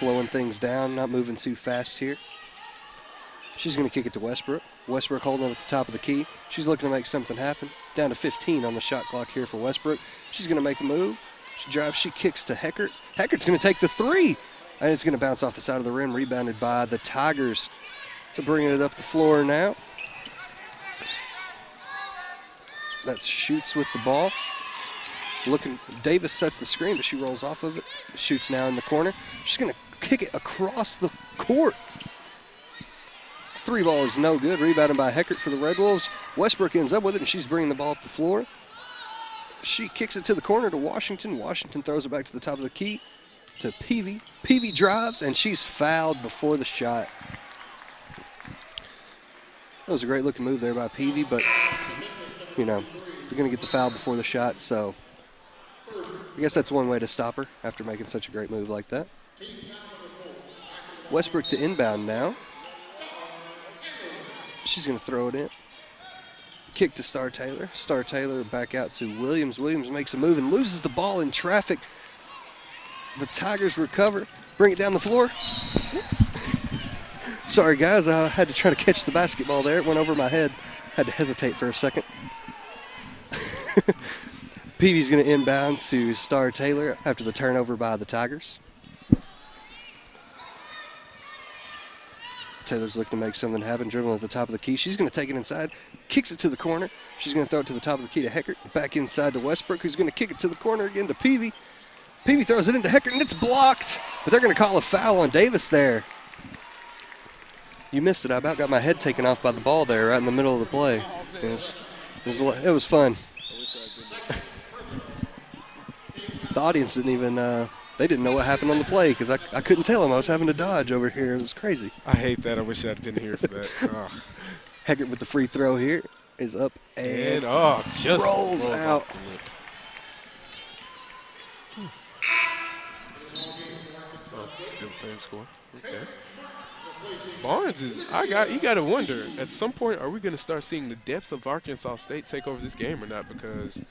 slowing things down, not moving too fast here. She's going to kick it to Westbrook. Westbrook holding it at the top of the key. She's looking to make something happen. Down to 15 on the shot clock here for Westbrook. She's going to make a move. She drives, she kicks to Heckert. Heckert's going to take the three. And it's going to bounce off the side of the rim, rebounded by the Tigers. They're bringing it up the floor now. That shoots with the ball. Davis sets the screen, but she rolls off of it. Shoots now in the corner. She's going to kick it across the court. Three ball is no good. Rebounded by Heckert for the Red Wolves. Westbrook ends up with it, and she's bringing the ball up the floor. She kicks it to the corner to Washington. Washington throws it back to the top of the key to Peavy. Peavy drives, and she's fouled before the shot. That was a great looking move there by Peavy, but, you know, they're going to get the foul before the shot, so I guess that's one way to stop her after making such a great move like that. Westbrook to inbound now. She's going to throw it in. Kick to Star Taylor. Star Taylor back out to Williams. Williams makes a move and loses the ball in traffic. The Tigers recover. Bring it down the floor. Sorry, guys. I had to try to catch the basketball there. It went over my head. Had to hesitate for a second. Peavy's going to inbound to Star Taylor after the turnover by the Tigers. Taylor's looking to make something happen, dribbling at the top of the key. She's going to take it inside, kicks it to the corner. She's going to throw it to the top of the key to Heckert. Back inside to Westbrook, who's going to kick it to the corner again to Peavy. Peavy throws it into Heckert, and it's blocked. But they're going to call a foul on Davis there. You missed it. I about got my head taken off by the ball there right in the middle of the play. It was fun. The audience didn't even they didn't know what happened on the play because I couldn't tell them. I was having to dodge over here. It was crazy. I hate that. I wish I'd been here for that. Heckert with the free throw here is up and just rolls out. Still the same score. Okay. Barnes is, you got to wonder, at some point, are we going to start seeing the depth of Arkansas State take over this game or not? Because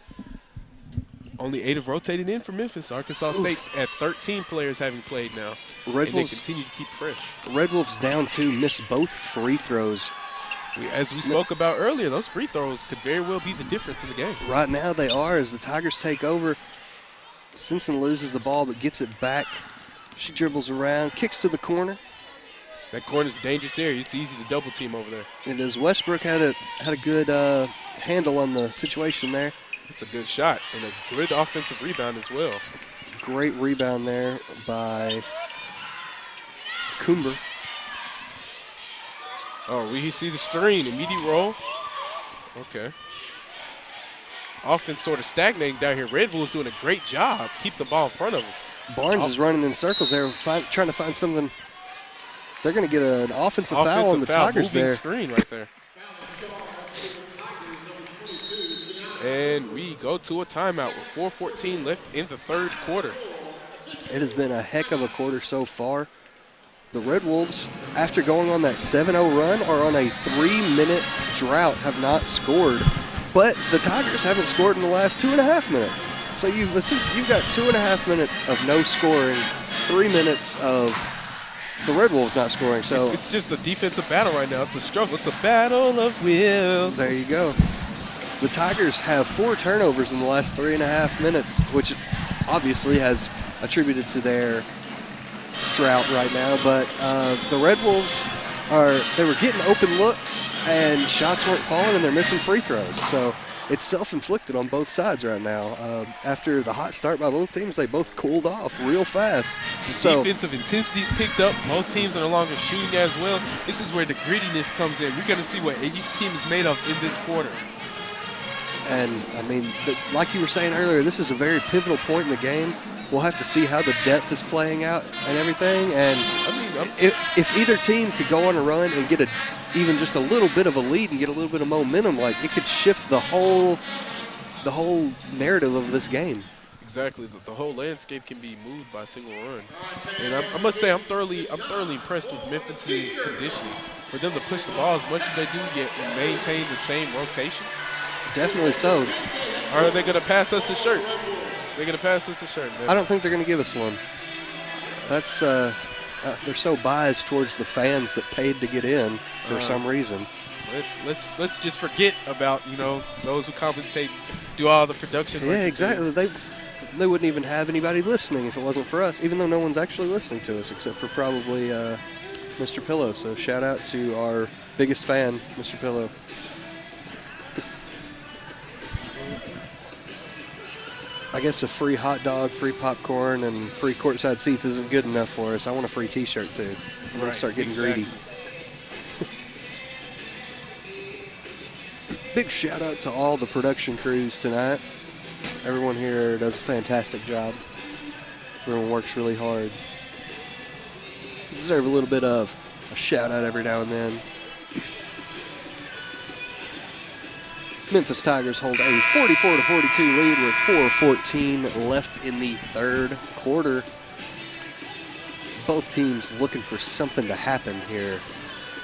only 8 have rotated in for Memphis. Arkansas State's at 13 players having played now. Red and Wolves, they continue to keep fresh. Red Wolves down 2, miss both free throws. As we spoke about earlier, those free throws could very well be the difference in the game. Right now they are as the Tigers take over. Simpson loses the ball but gets it back. She dribbles around, kicks to the corner. That corner's a dangerous area. It's easy to double team over there. It is. Westbrook had a good handle on the situation there. It's a good shot and a good offensive rebound as well. Great rebound there by Coomber. Oh, we see the screen, immediate roll. Okay. Offense sort of stagnating down here. Red Bull's doing a great job. Keep the ball in front of him. Barnes is running in circles there, trying to find something. They're going to get an offensive foul on the Tigers there. Screen right there. And we go to a timeout with 4:14 left in the third quarter. It has been a heck of a quarter so far. The Red Wolves, after going on that 7-0 run, are on a 3-minute drought, have not scored. But the Tigers haven't scored in the last 2.5 minutes. So you've got 2.5 minutes of no scoring, 3 minutes of the Red Wolves not scoring. So it's just a defensive battle right now. It's a struggle. It's a battle of wills. There you go. The Tigers have 4 turnovers in the last 3.5 minutes, which obviously has attributed to their drought right now. But the Red Wolves they were getting open looks and shots weren't falling, and they're missing free throws. So it's self-inflicted on both sides right now. After the hot start by both teams, they both cooled off real fast. So defensive intensity's picked up. Both teams are no longer shooting as well. This is where the grittiness comes in. We're going to see what each team is made of in this quarter. And, I mean, like you were saying earlier, this is a very pivotal point in the game. We'll have to see how the depth is playing out and everything. And if either team could go on a run and get even just a little bit of a lead and get a little bit of momentum, like it could shift the whole narrative of this game. Exactly. The whole landscape can be moved by a single run. And I must say, I'm thoroughly impressed with Memphis's conditioning. For them to push the ball as much as they do, yet maintain the same rotation. Definitely so. Or are they going to pass us a shirt? They're going to pass us a shirt, man. I don't think they're going to give us one. That's they're so biased towards the fans that paid to get in for some reason. Let's just forget about those who commentate, do all the production. Yeah, exactly. They wouldn't even have anybody listening if it wasn't for us. Even though no one's actually listening to us except for probably Mr. Pillow. So shout out to our biggest fan, Mr. Pillow. I guess a free hot dog, free popcorn, and free courtside seats isn't good enough for us. I want a free T-shirt too. I'm gonna start getting greedy. Big shout out to all the production crews tonight. Everyone here does a fantastic job. Everyone works really hard. Deserve a little bit of a shout out every now and then. Memphis Tigers hold a 44-42 lead with 4:14 left in the third quarter. Both teams looking for something to happen here.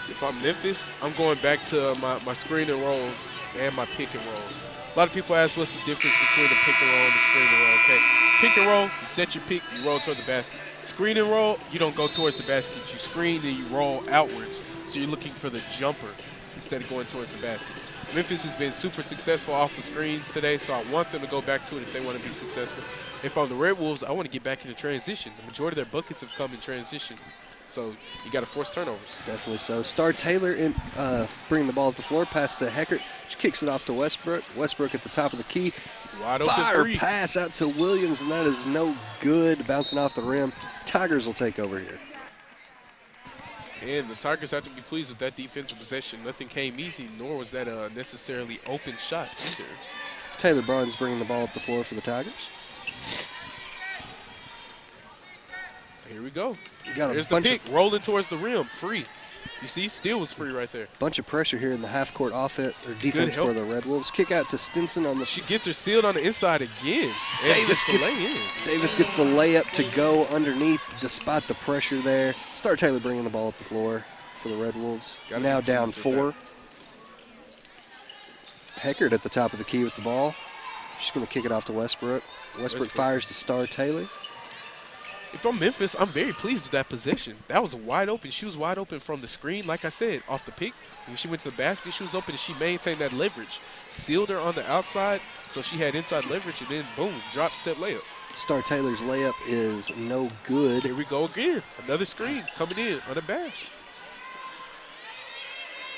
If I'm Memphis, I'm going back to my screen and rolls and my pick and rolls. A lot of people ask what's the difference between the pick and roll and the screen and roll. Okay, pick and roll, you set your pick, you roll toward the basket. Screen and roll, you don't go towards the basket. You screen and you roll outwards. So you're looking for the jumper instead of going towards the basket. Memphis has been super successful off the screens today, so I want them to go back to it if they want to be successful. If I'm the Red Wolves, I want to get back into transition. The majority of their buckets have come in transition. So you got to force turnovers. Definitely so. Star Taylor bringing the ball up the floor, pass to Heckert. She kicks it off to Westbrook. Westbrook at the top of the key. Wide open Fire three. Pass out to Williams, and that is no good. Bouncing off the rim. Tigers will take over here. And the Tigers have to be pleased with that defensive possession. Nothing came easy, nor was that a necessarily open shot either. Taylor Barnes bringing the ball up the floor for the Tigers. Here we go. There's the pick, rolling towards the rim, free. You see, Steele was free right there. Bunch of pressure here in the half-court offense or defense for the Red Wolves. Kick out to Stinson on the. She gets her sealed on the inside again. Davis gets the layup to go underneath despite the pressure there. Star Taylor bringing the ball up the floor for the Red Wolves. Now down 4. Heckert at the top of the key with the ball. She's going to kick it off to Westbrook. Westbrook fires to Star Taylor. If I'm Memphis, I'm very pleased with that possession. That was wide open. She was wide open from the screen, like I said, off the pick. When she went to the basket, she was open, and she maintained that leverage. Sealed her on the outside, so she had inside leverage, and then, boom, drop step layup. Star Taylor's layup is no good. Here we go again. Another screen coming in, unabashed.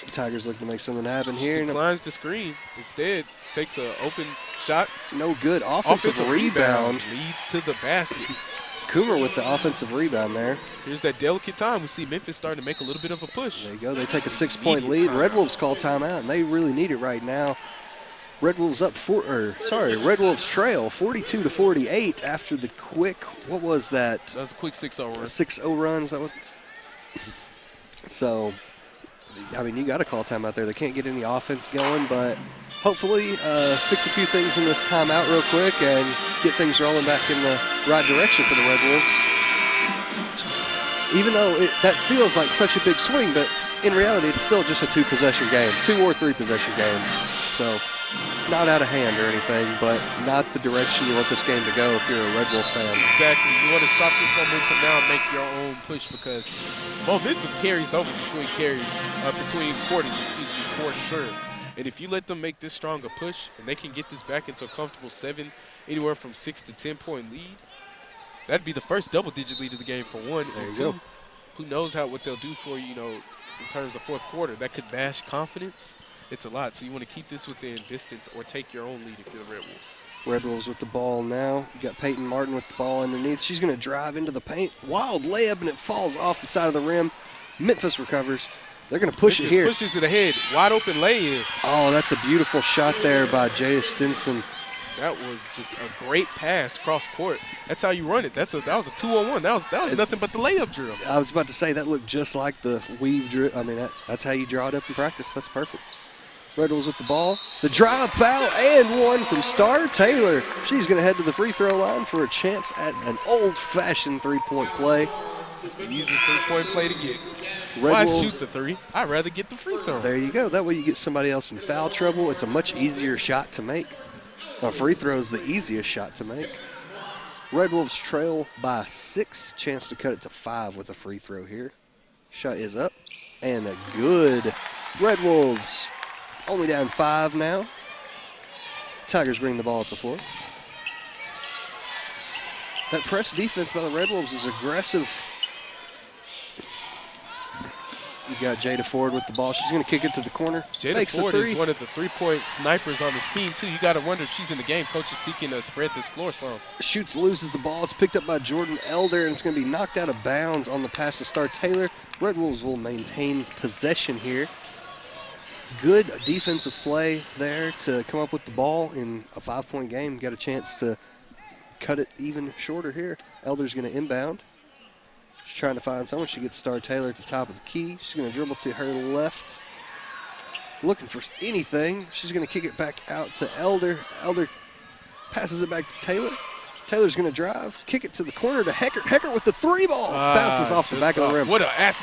The Tigers looking to make something happen here. She declines the screen. Instead, takes an open shot. No good. Offensive rebound. Leads to the basket. Coomer with the offensive rebound there. Here's that delicate time. We see Memphis starting to make a little bit of a push. There you go. They take a 6-point lead. Red Wolves call timeout, and they really need it right now. Red Wolves Red Wolves trail 42-48 after the quick, what was that? That was a quick 6-0 run. 6-0 run, is that what? So, I mean, you got to call timeout there. They can't get any offense going, but hopefully fix a few things in this timeout real quick and get things rolling back in the right direction for the Red Wolves. Even though that feels like such a big swing, but in reality, it's still just a 2-possession game, 2 or 3-possession game. So not out of hand or anything, but not the direction you want this game to go if you're a Red Wolf fan. Exactly. You want to stop this momentum now and make your own push because momentum carries over between quarters, for sure. And if you let them make this strong a push and they can get this back into a comfortable 7, anywhere from 6 to 10-point lead, that'd be the first double-digit lead of the game for one. There and you two, go. Who knows what they'll do for you, in terms of fourth quarter. That could bash confidence. It's a lot. So you want to keep this within distance or take your own lead if you're the Red Wolves. Red Wolves with the ball now. You got Peyton Martin with the ball underneath. She's going to drive into the paint. Wild layup, and it falls off the side of the rim. Memphis recovers. They're going to push it here. Pushes it ahead. Wide open lay-in. Oh, that's a beautiful shot there by Jaya Stinson. That was just a great pass cross court. That's how you run it. That was a 2-on-1. That was nothing but the layup drill. I was about to say that looked just like the weave drill. I mean, that's how you draw it up in practice. That's perfect. Red Wolves with the ball. The drive, foul, and one from Star Taylor. She's going to head to the free throw line for a chance at an old-fashioned 3-point play. Just the easiest 3-point play to get. Red Why Wolves, shoot the 3? I'd rather get the free throw. There you go. That way you get somebody else in foul trouble. It's a much easier shot to make. A free throw is the easiest shot to make. Red Wolves trail by 6. Chance to cut it to 5 with a free throw here. Shot is up and a good. Red Wolves only down 5 now. Tigers bring the ball up the floor. That press defense by the Red Wolves is aggressive. You got Jada Ford with the ball. She's going to kick it to the corner. Jada Ford is one of the three-point snipers on this team, too. You got to wonder if she's in the game. Coach is seeking to spread this floor some. Shoots, loses the ball. It's picked up by Jordan Elder, and it's going to be knocked out of bounds on the pass to Star Taylor. Red Wolves will maintain possession here. Good defensive play there to come up with the ball in a 5-point game. Got a chance to cut it even shorter here. Elder's going to inbound. She's trying to find someone. She gets Star Taylor at the top of the key. She's going to dribble to her left. Looking for anything. She's going to kick it back out to Elder. Elder passes it back to Taylor. Taylor's going to drive. Kick it to the corner to Heckert. Heckert with the 3 ball. Bounces off the back of the rim.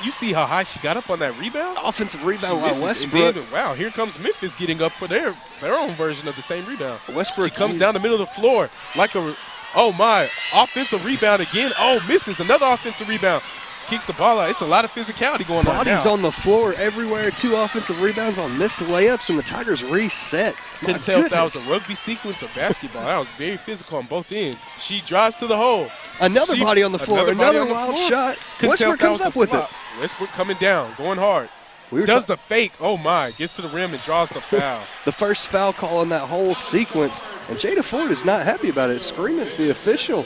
You see how high she got up on that rebound? Offensive rebound by Westbrook. Then, wow, here comes Memphis getting up for their own version of the same rebound. Westbrook she comes down the middle of the floor like a... Oh, my. Offensive rebound again. Oh, misses. Another offensive rebound. Kicks the ball out. It's a lot of physicality going on now. Bodies on the floor everywhere. 2 offensive rebounds on missed layups, and the Tigers reset. Couldn't tell if that was a rugby sequence or basketball. That was very physical on both ends. She drives to the hole. Another body on the floor. Another wild shot. Westbrook comes up with it. Westbrook coming down, going hard. Does the fake. Oh, my. Gets to the rim and draws the foul. The first foul call in that whole sequence. And Jada Ford is not happy about it, screaming at the official.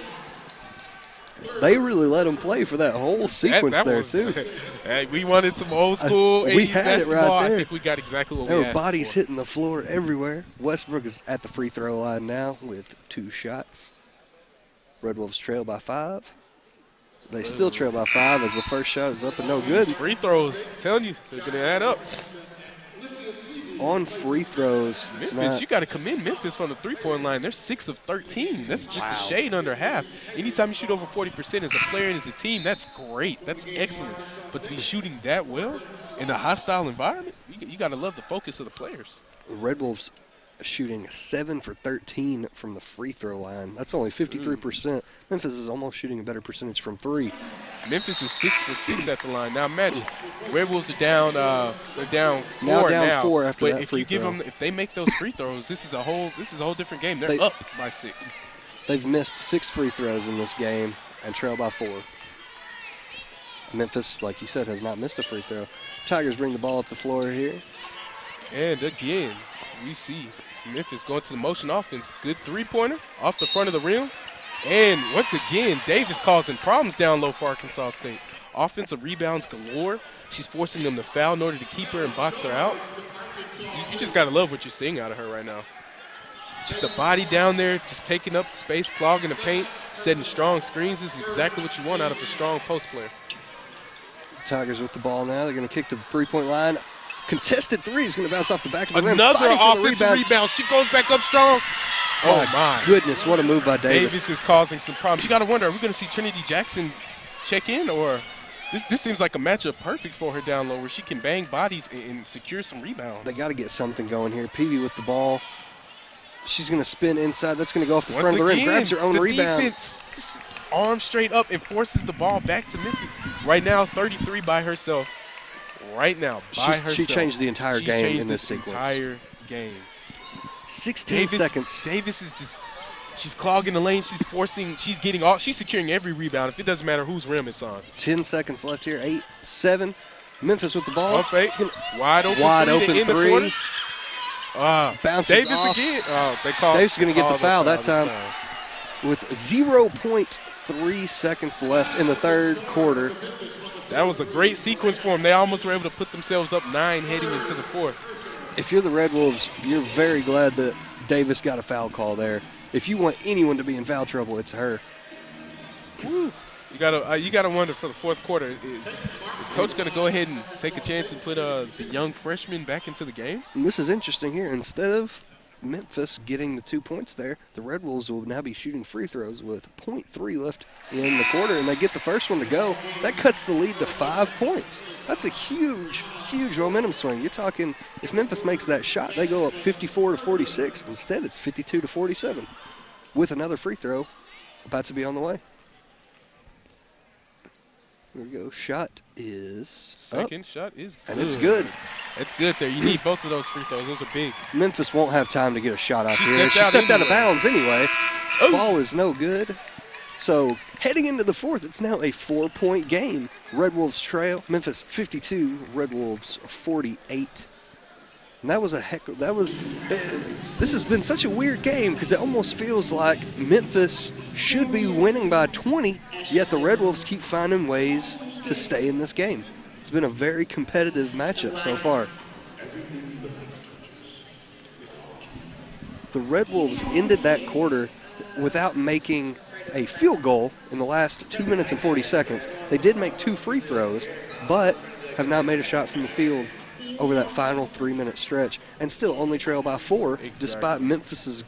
They really let him play for that whole sequence too. Hey, we wanted some old school 80s we had basketball. it right there. I think we got exactly what there we were asked bodies for. hitting the floor everywhere. Westbrook is at the free throw line now with 2 shots. Red Wolves trail by 5. They still trail by 5 as the first shot is up and no good. These free throws, I'm telling you, they're going to add up. On free throws, Memphis, you got to commend Memphis from the 3-point line. They're 6 of 13. That's just a shade under half. Anytime you shoot over 40% as a player and as a team, that's great. That's excellent. But to be shooting that well in a hostile environment, you got to love the focus of the players. Red Wolves shooting 7 for 13 from the free throw line. That's only 53%. Memphis is almost shooting a better percentage from 3. Memphis is 6 for 6 at the line. Now imagine, Red Wolves are down. They're down 4 now. Down 4 after that free throw. If they make those free throws, this is a whole different game. They're up by 6. They've missed 6 free throws in this game and trail by 4. Memphis, like you said, has not missed a free throw. Tigers bring the ball up the floor here. And again, we see Memphis going to the motion offense. Good 3-pointer off the front of the rim. And once again, Davis causing problems down low for Arkansas State. Offensive rebounds galore. She's forcing them to foul in order to keep her and box her out. You just got to love what you're seeing out of her right now. Just a body down there, just taking up space, clogging the paint, setting strong screens. This is exactly what you want out of a strong post player. Tigers with the ball now. They're going to kick to the 3-point line. Contested 3 is going to bounce off the back of the rim. Another offensive rebound. She goes back up strong. Oh, my goodness, what a move by Davis. Davis is causing some problems. You got to wonder, are we going to see Trinity Jackson check in? Or this seems like a matchup perfect for her down low where she can bang bodies and secure some rebounds. They got to get something going here. Peavy with the ball. She's going to spin inside. That's going to go off the front of the rim. Grabs her own rebound. Defense just arm straight up and forces the ball back to Memphis. Right now, 33 by herself. Right now, by herself. She changed the entire game in this sequence. Entire game. 16 seconds. Davis is just, she's clogging the lane. She's forcing, she's getting all, she's securing every rebound. If it doesn't matter whose rim it's on. 10 seconds left here. 8, 7. Memphis with the ball. One fake. Wide open three. Bounces Davis off. Again. Oh, they called. Davis is going to get the foul that time. With 0.3 seconds left in the third quarter. That was a great sequence for them. They almost were able to put themselves up 9 heading into the 4th. If you're the Red Wolves, you're very glad that Davis got a foul call there. If you want anyone to be in foul trouble, it's her. Woo. You gotta wonder for the 4th quarter, is Coach going to go ahead and take a chance and put the young freshman back into the game? And this is interesting here. Instead of Memphis getting the 2 points there, the Red Wolves will now be shooting free throws with 0.3 left in the quarter, and they get the first one to go. That cuts the lead to 5 points. That's a huge, huge momentum swing. You're talking, if Memphis makes that shot, they go up 54 to 46. Instead, it's 52 to 47. With another free throw, about to be on the way. Here we go. Shot is Second shot is good. And it's good. It's good there. You need both of those free throws. Those are big. Memphis won't have time to get a shot out here. She stepped out of bounds anyway. Ooh. Ball is no good. So heading into the fourth, it's now a 4-point game. Red Wolves trail. Memphis 52, Red Wolves 48. And that was this has been such a weird game because it almost feels like Memphis should be winning by 20, yet the Red Wolves keep finding ways to stay in this game. It's been a very competitive matchup so far. The Red Wolves ended that quarter without making a field goal in the last 2 minutes and 40 seconds. They did make 2 free throws, but have not made a shot from the field over that final 3-minute stretch, and still only trail by 4, despite Memphis's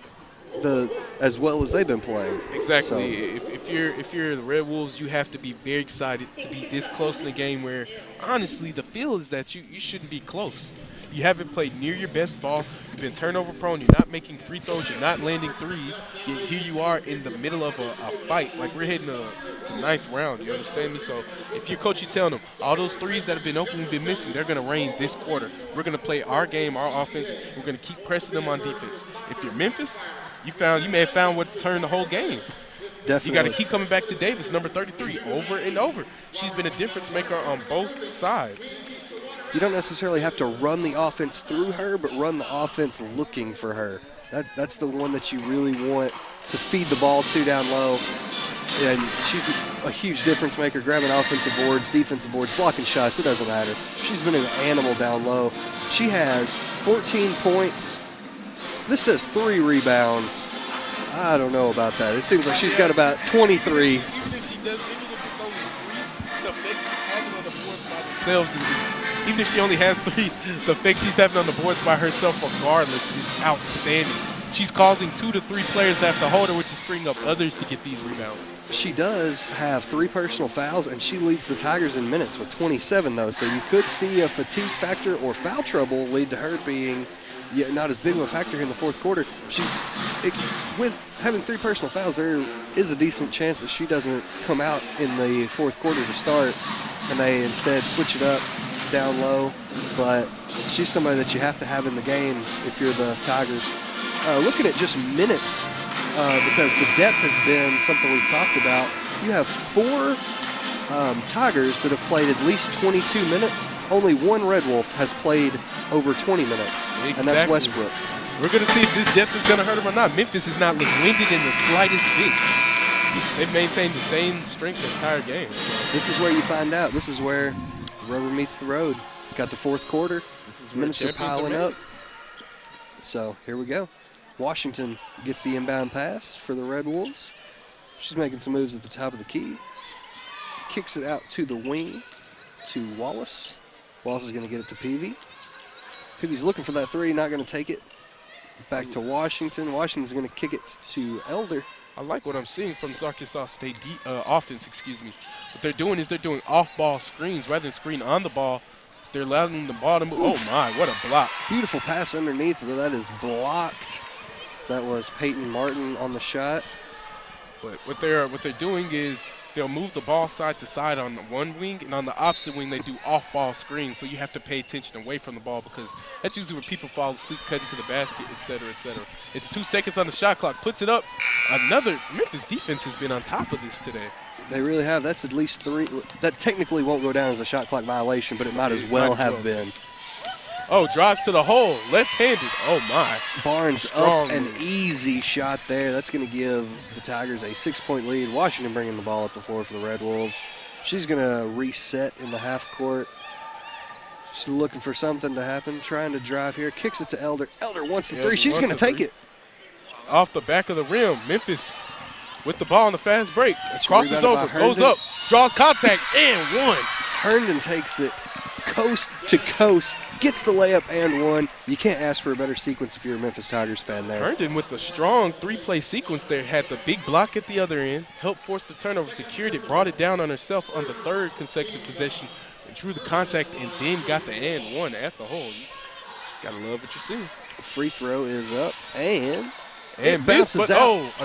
as well as they've been playing. Exactly. So, if you're the Red Wolves, you have to be very excited to be this close in the game where, honestly, the feel is that you shouldn't be close. You haven't played near your best ball. You've been turnover prone. You're not making free throws. You're not landing threes. Yet here you are in the middle of a fight. Like we're heading to the 9th round. You understand me? So if your coach, you telling them all those threes that have been open, we've been missing, they're going to rain this quarter. We're going to play our game, our offense. We're going to keep pressing them on defense. If you're Memphis, you may have found what turned the whole game. Definitely. You got to keep coming back to Davis, number 33, over and over. She's been a difference maker on both sides. You don't necessarily have to run the offense through her, but run the offense looking for her. That's the one that you really want to feed the ball to down low. And she's a huge difference maker, grabbing offensive boards, defensive boards, blocking shots. It doesn't matter. She's been an animal down low. She has 14 points. This says 3 rebounds. I don't know about that. It seems like she's got about 23. Even if she does, even if it's only 3, the effect she's having on the boards by themselves even if she only has 3, the effect she's having on the boards by herself regardless is outstanding. She's causing 2 to 3 players to have to hold her, which is freeing up others to get these rebounds. She does have 3 personal fouls, and she leads the Tigers in minutes with 27, though. So you could see a fatigue factor or foul trouble lead to her being not as big of a factor in the fourth quarter. With having 3 personal fouls, there is a decent chance that she doesn't come out in the fourth quarter to start, and they instead switch it up down low. But she's somebody that you have to have in the game if you're the Tigers. Looking at just minutes, because the depth has been something we've talked about. You have 4 Tigers that have played at least 22 minutes. Only 1 Red Wolf has played over 20 minutes, and that's Westbrook. We're going to see if this depth is going to hurt them or not. Memphis has not looked winded in the slightest bit. They've maintained the same strength the entire game. This is where you find out. This is where rubber meets the road. Got the fourth quarter. This is where minutes are piling up. So here we go. Washington gets the inbound pass for the Red Wolves. She's making some moves at the top of the key. Kicks it out to the wing to Wallace. Wallace is going to get it to Peavy. Peavy's looking for that 3, not going to take it. Back to Washington. Washington's going to kick it to Elder. I like what I'm seeing from Arkansas State offense, What they're doing is they're doing off-ball screens rather than screen on the ball. They're allowing the ball to move. Oh, my, what a block. Beautiful pass underneath, but that is blocked. That was Peyton Martin on the shot. But what they're doing is they'll move the ball side to side on one wing, and on the opposite wing they do off-ball screens. So you have to pay attention away from the ball because that's usually where people fall asleep, cutting to the basket, et cetera, et cetera. It's 2 seconds on the shot clock. Puts it up. Memphis defense has been on top of this today. They really have. That's at least 3. That technically won't go down as a shot clock violation, but it might as well have been. Oh, drives to the hole, left-handed. Oh, my. Barnes up an easy shot there. That's going to give the Tigers a 6-point lead. Washington bringing the ball up the floor for the Red Wolves. She's going to reset in the half court. She's looking for something to happen, trying to drive here. Kicks it to Elder. Elder wants the 3. She's going to take it. Off the back of the rim, Memphis with the ball on the fast break. Crosses over, goes up, draws contact, and 1. Herndon takes it coast to coast, gets the layup and 1. You can't ask for a better sequence if you're a Memphis Tigers fan there. Herndon with a strong 3-play sequence there, had the big block at the other end, helped force the turnover, secured it, brought it down on herself on the 3rd consecutive possession, and drew the contact, and then got the and 1 at the hole. You gotta love what you see. Free throw is up, and missed, but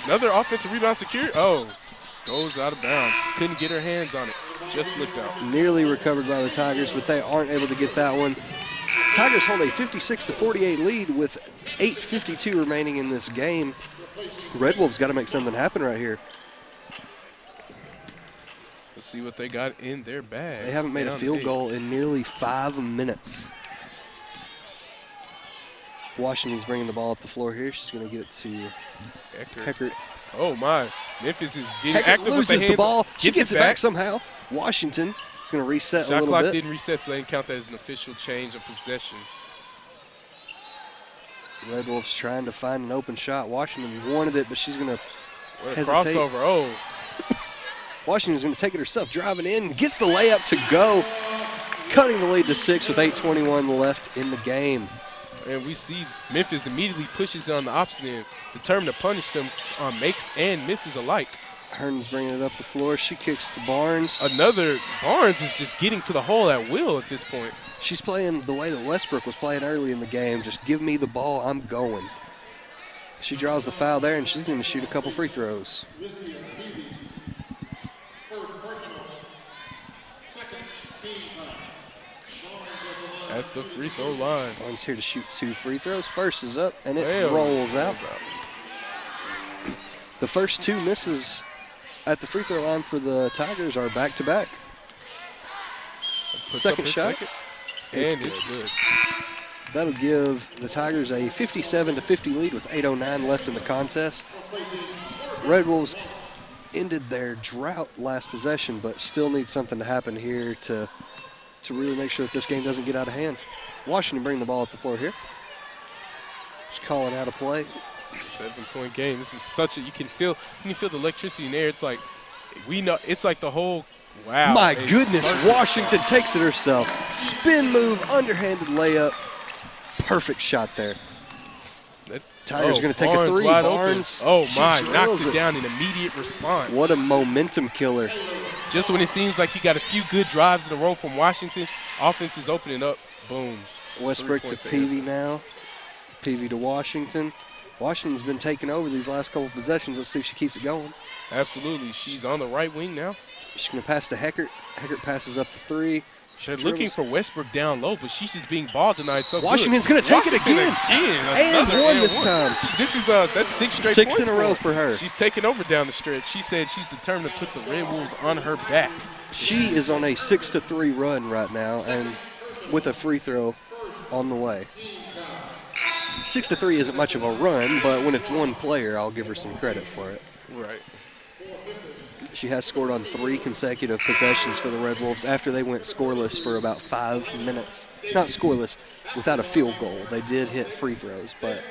another offensive rebound secured. Oh, Goes out of bounds. Couldn't get her hands on it. Just slipped out. Nearly recovered by the Tigers, but they aren't able to get that one. Tigers hold a 56-48 lead with 8:52 remaining in this game. Red Wolves got to make something happen right here. Let's see what they got in their bag. They haven't made a field goal in nearly 5 minutes. Washington's bringing the ball up the floor here. She's going to get it to Heckert. Oh, my. Memphis is getting Heckert active loses with the hands. The ball. She gets it back somehow. Washington is going to reset a little bit. Shot clock didn't reset, so they didn't count that as an official change of possession. Red Wolves trying to find an open shot. Washington wanted it, but she's going to hesitate. Crossover. Oh. Washington's going to take it herself, driving in, gets the layup to go, cutting the lead to 6 with 8:21 left in the game. And we see Memphis immediately pushes it on the opposite end, determined to punish them on makes and misses alike. Herndon's bringing it up the floor. She kicks to Barnes. Barnes is just getting to the hole at will at this point. She's playing the way that Westbrook was playing early in the game. Just give me the ball, I'm going. She draws the foul there, and she's going to shoot a couple free throws. At the free throw line. Barnes here to shoot 2 free throws. First is up, and it rolls out. The first 2 misses at the free throw line for the Tigers are back-to-back. Second shot. And it's good. That'll give the Tigers a 57-50 lead with 8:09 left in the contest. Red Wolves ended their drought last possession, but still need something to happen here to really make sure that this game doesn't get out of hand. Washington bring the ball up the floor here. Just calling out a play. 7-point game. This is such a, you can feel the electricity in there. It's like, we know, it's like the whole, wow. My goodness, Washington takes it herself. Spin move, underhanded layup. Perfect shot there. Tigers going to take a 3. Barnes. Oh my, knocks it down in immediate response. What a momentum killer. Just when it seems like you got a few good drives in a row from Washington, offense is opening up. Boom. Westbrook to Peavy now. Peavy to Washington. Washington's been taking over these last couple of possessions. Let's see if she keeps it going. Absolutely. She's on the right wing now. She's going to pass to Heckert. Heckert passes up to 3. They're looking for Westbrook down low, but she's just being ball denied so Washington's going to take it again. And one this time. This is that's 6 straight 6 points in a row for her. She's taking over down the stretch. She said she's determined to put the Red Wolves on her back. She is on a 6-3 run right now, and with a free throw on the way. 6-3 isn't much of a run, but when it's one player, I'll give her some credit for it. Right. She has scored on 3 consecutive possessions for the Red Wolves after they went scoreless for about 5 minutes. Not scoreless, without a field goal. They did hit free throws, but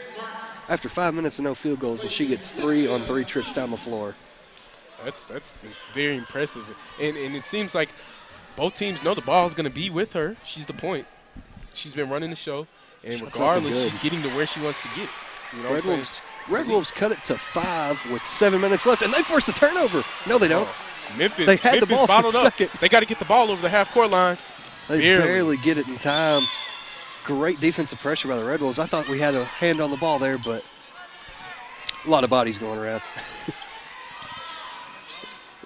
after 5 minutes and no field goals, and she gets 3 on 3 trips down the floor. That's very impressive. And it seems like both teams know the ball is going to be with her. She's the point. She's been running the show, and regardless, she's getting to where she wants to get. You know Red Wolves cut it to 5 with 7 minutes left, and they force a turnover. No, they don't. Memphis, they had the ball for a second. They got to get the ball over the half-court line. They barely get it in time. Great defensive pressure by the Red Wolves. I thought we had a hand on the ball there, but a lot of bodies going around.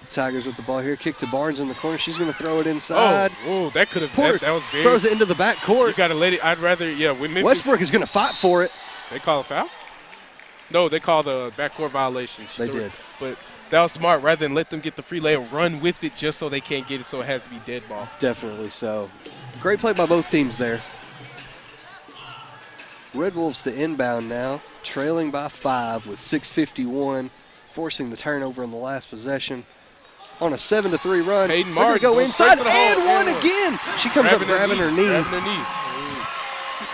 Tigers with the ball here. Kick to Barnes in the corner. She's going to throw it inside. Oh, that could have. That was very. Throws it into the backcourt. You got to let it. I'd rather, when Memphis, Westbrook is going to fight for it. They call a foul? No, they called a backcourt violation. They did. But that was smart. Rather than let them get the free layup, run with it just so they can't get it, so it has to be dead ball. Definitely so. Great play by both teams there. Red Wolves to inbound now, trailing by 5 with 6:51, forcing the turnover in the last possession. On a 7-3 run, they're going to go inside and one again. She comes up grabbing her knee.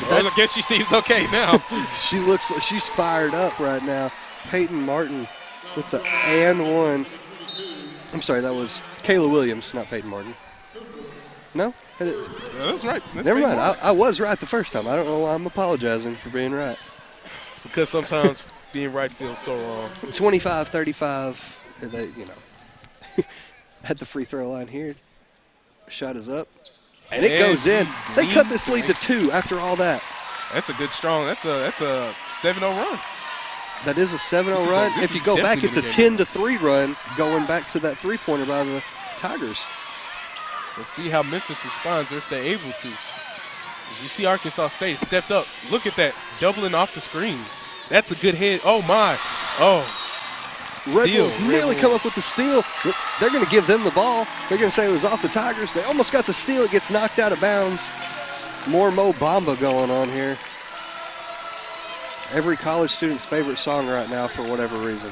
Well, I guess she seems okay now. She looks like she's fired up right now. Peyton Martin with the and one. I'm sorry, that was Kayla Williams, not Peyton Martin. No? That's right. Never mind. I was right the first time. I don't know why I'm apologizing for being right. Because sometimes being right feels so wrong. 25-35, at the free throw line here. Shot is up. And it goes in. They cut this lead to 2 after all that. That's a good strong. That's a 7-0 run. That is a 7-0 run. If you go back, it's a 10-3 run going back to that three-pointer by the Tigers. Let's see how Memphis responds or if they're able to. As you see Arkansas State stepped up. Look at that, doubling off the screen. That's a good head. Oh, my. Oh. Red Wolves nearly come up with the steal. They're going to give them the ball. They're going to say it was off the Tigers. They almost got the steal. It gets knocked out of bounds. More Mo Bamba going on here. Every college student's favorite song right now for whatever reason.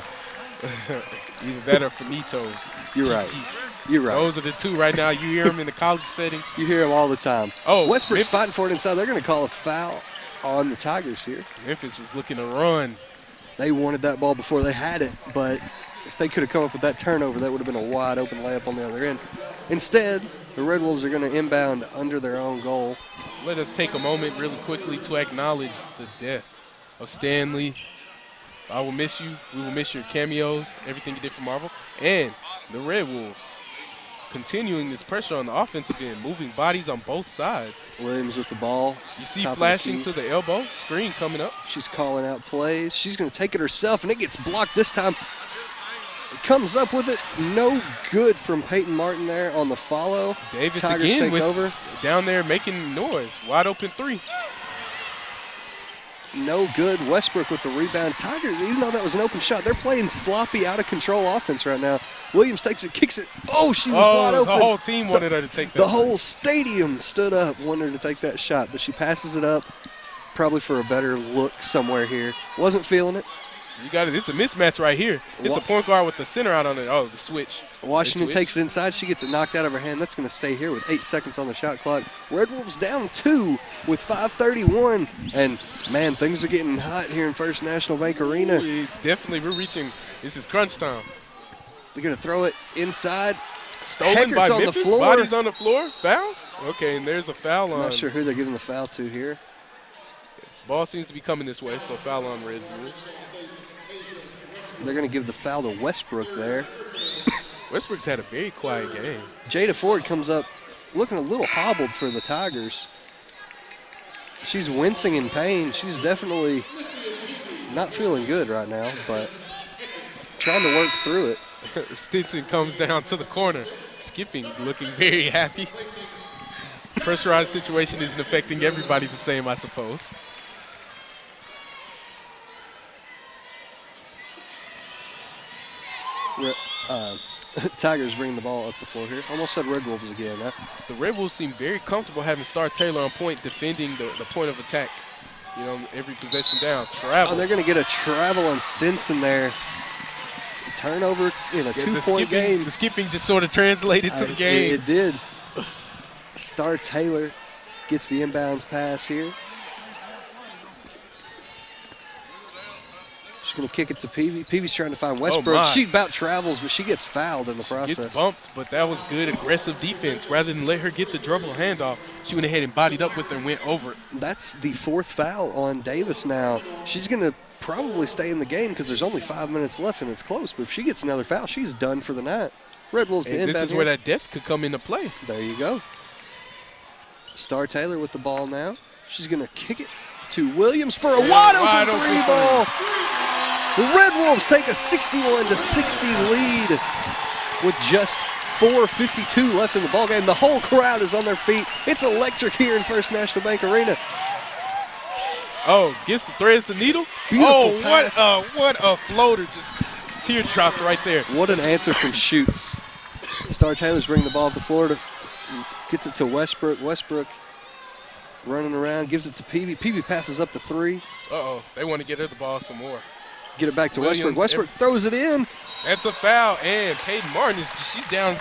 Either that or Finito. You're right. You're right. Those are the two right now. You hear them in the college setting. You hear them all the time. Oh, Westbrook's fighting for it inside. They're going to call a foul on the Tigers here. Memphis was looking to run. They wanted that ball before they had it, but if they could have come up with that turnover, that would have been a wide open layup on the other end. Instead, the Red Wolves are going to inbound under their own goal. Let us take a moment really quickly to acknowledge the death of Stanley. I will miss you. We will miss your cameos, everything you did for Marvel. And the Red Wolves continuing this pressure on the offensive end, moving bodies on both sides. Williams with the ball. You see flashing to the elbow, screen coming up. She's calling out plays. She's going to take it herself, and it gets blocked this time. It comes up with it. No good from Peyton Martin there on the follow. Davis Tigers again take over. Down there making noise. Wide open three. No good. Westbrook with the rebound. Tigers, even though that was an open shot, they're playing sloppy, out-of-control offense right now. Williams takes it, kicks it. Oh, she was wide open. The whole team wanted her to take that. The whole stadium stood up, wanted her to take that shot, but she passes it up, probably for a better look somewhere here. Wasn't feeling it. You got it. It's a mismatch right here. It's a point guard with the center out on it. Oh, the switch. Washington takes it inside. She gets it knocked out of her hand. That's going to stay here with 8 seconds on the shot clock. Red Wolves down 2 with 5:31. And, man, things are getting hot here in First National Bank Arena. It's definitely, we're reaching, this is crunch time. They're going to throw it inside. Stolen Heckert's by on Memphis. the floor. Bodies on the floor. Fouls? Okay, and there's a foul on. Not sure who they're giving the foul to here. Ball seems to be coming this way, so foul on Red Wolves. They're going to give the foul to Westbrook there. Westbrook's had a very quiet game. Jada Ford comes up looking a little hobbled for the Tigers. She's wincing in pain. She's definitely not feeling good right now, but trying to work through it. Stinson comes down to the corner, skipping, looking very happy. Pressurized situation isn't affecting everybody the same, I suppose. Tigers bring the ball up the floor here. Almost said Red Wolves again. Huh? The Red Wolves seem very comfortable having Star Taylor on point, defending the point of attack. You know, every possession down. Travel. Oh, they're going to get a travel on Stinson there. Turnover in a 2-point game. The skipping just sort of translated to the game. It did. Star Taylor gets the inbounds pass here. She's going to kick it to Peavy. Peavy's trying to find Westbrook. She about travels, but she gets fouled in the process. Gets bumped, but that was good, aggressive defense. Rather than let her get the dribble handoff, she went ahead and bodied up with her and went over it. That's the 4th foul on Davis now. She's going to probably stay in the game because there's only 5 minutes left and it's close. But if she gets another foul, she's done for the night. Red Wolves. And this is where that depth could come into play. There you go. Star Taylor with the ball now. She's going to kick it to Williams for a wide open three ball. The Red Wolves take a 61-60 lead with just 4:52 left in the ballgame. The whole crowd is on their feet. It's electric here in First National Bank Arena. Oh, threads the needle. Beautiful pass. What a floater. Just teardropped right there. What an answer from Shoots. Star Taylor's bringing the ball up the floor. Gets it to Westbrook. Westbrook running around, gives it to Peavy. Peavy passes up to 3. They want to get her the ball some more. Get it back to Westbrook. Westbrook throws it in. That's a foul, and Peyton Martin she's down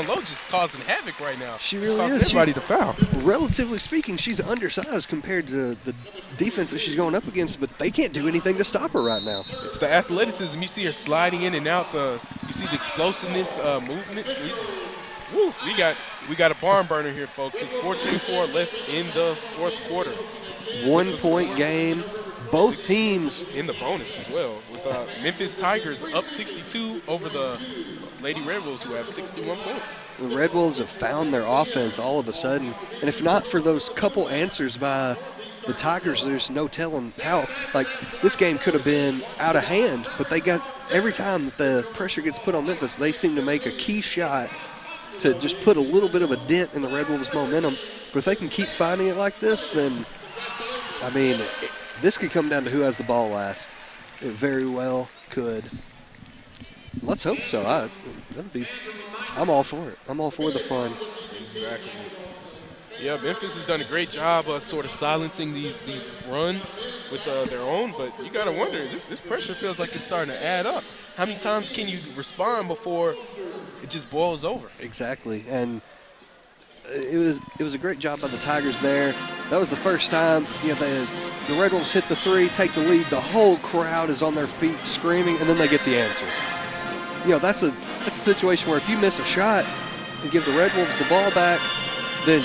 low, just causing havoc right now. She really is. Everybody to foul. Relatively speaking, she's undersized compared to the defense that she's going up against, but they can't do anything to stop her right now. It's the athleticism. You see her sliding in and out. You see the explosiveness movement. We got a barn burner here, folks. It's 4:24 left in the 4th quarter. 1-point game. Both teams in the bonus as well, with Memphis Tigers up 62 over the Lady Red Wolves, who have 61 points. The Red Wolves have found their offense all of a sudden, and if not for those couple answers by the Tigers, there's no telling how. Like, this game could have been out of hand, but they got, every time that the pressure gets put on Memphis, they seem to make a key shot to just put a little bit of a dent in the Red Wolves' momentum. But if they can keep finding it like this, then, I mean, this could come down to who has the ball last. It very well could. Let's hope so. I'm all for it. I'm all for the fun. Exactly. Yeah, Memphis has done a great job sort of silencing these runs with their own, but you got to wonder, this pressure feels like it's starting to add up. How many times can you respond before it just boils over? Exactly, and it was a great job by the Tigers there. That was the first time, the Red Wolves hit the three, take the lead. The whole crowd is on their feet screaming, and then they get the answer. That's a situation where if you miss a shot and give the Red Wolves the ball back, then,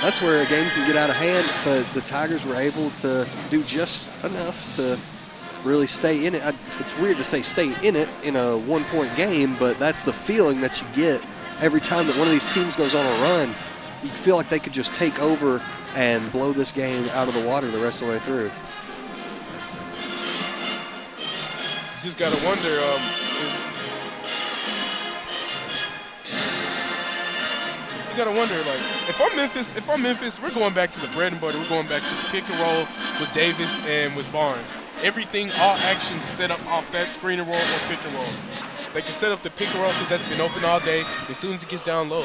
that's where a game can get out of hand. But the Tigers were able to do just enough to really stay in it. It's weird to say stay in it in a one-point game, but that's the feeling that you get every time that one of these teams goes on a run. You feel like they could just take over and blow this game out of the water the rest of the way through. Just got to wonder, you got to wonder, like, if I'm Memphis, we're going back to the bread and butter. We're going back to the pick and roll with Davis and with Barnes. Everything, all actions set up off that screen and roll or pick and roll. They can set up the pick and roll because that's been open all day. As soon as it gets down low,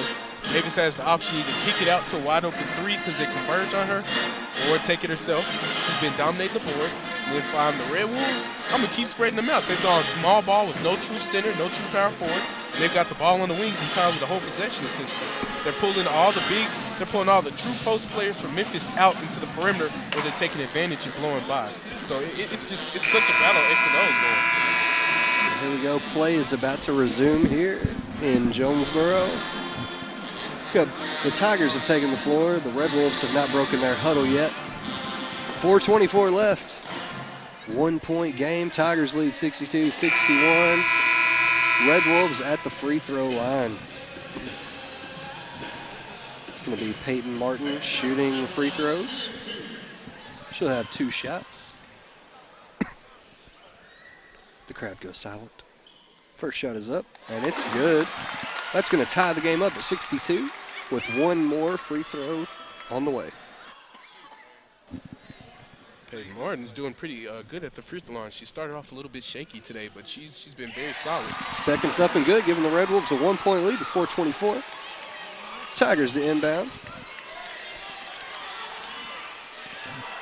Davis has the option to either kick it out to a wide open three because they converge on her, or take it herself. She's been dominating the boards. And if I'm the Red Wolves, I'm going to keep spreading them out. They've gone small ball with no true center, no true power forward. They've got the ball on the wings in time with the whole possession, essentially. They're pulling all the true post players from Memphis out into the perimeter where they're taking advantage and blowing by. So it's such a battle of X and O's going. Here we go. Play is about to resume here in Jonesboro. The Tigers have taken the floor. The Red Wolves have not broken their huddle yet. 4:24 left. 1-point game. Tigers lead 62-61. Red Wolves at the free throw line. It's going to be Peyton Martin shooting free throws. She'll have 2 shots. The crowd goes silent. First shot is up, and it's good. That's going to tie the game up at 62 with 1 more free throw on the way. Peyton Martin's doing pretty good at the free throw line. She started off a little bit shaky today, but she's been very solid. Seconds up and good, giving the Red Wolves a 1-point lead to 4:24. Tigers to inbound.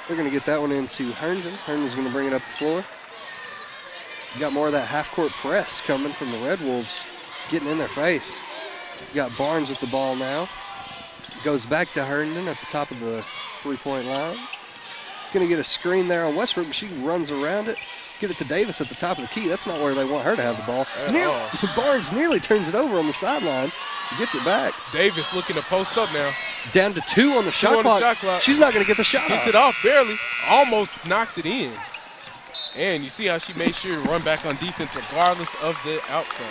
They're going to get that one into Herndon. Herndon's going to bring it up the floor. You got more of that half-court press coming from the Red Wolves, getting in their face. You got Barnes with the ball now. Goes back to Herndon at the top of the three-point line. Going to get a screen there on Westbrook, but she runs around it. Get it to Davis at the top of the key. That's not where they want her to have the ball. Barnes nearly turns it over on the sideline. Gets it back. Davis looking to post up now. Down to 2 on the shot clock. She's not going to get the shot Gets it off barely. Almost knocks it in. And you see how she made sure to run back on defense regardless of the outcome.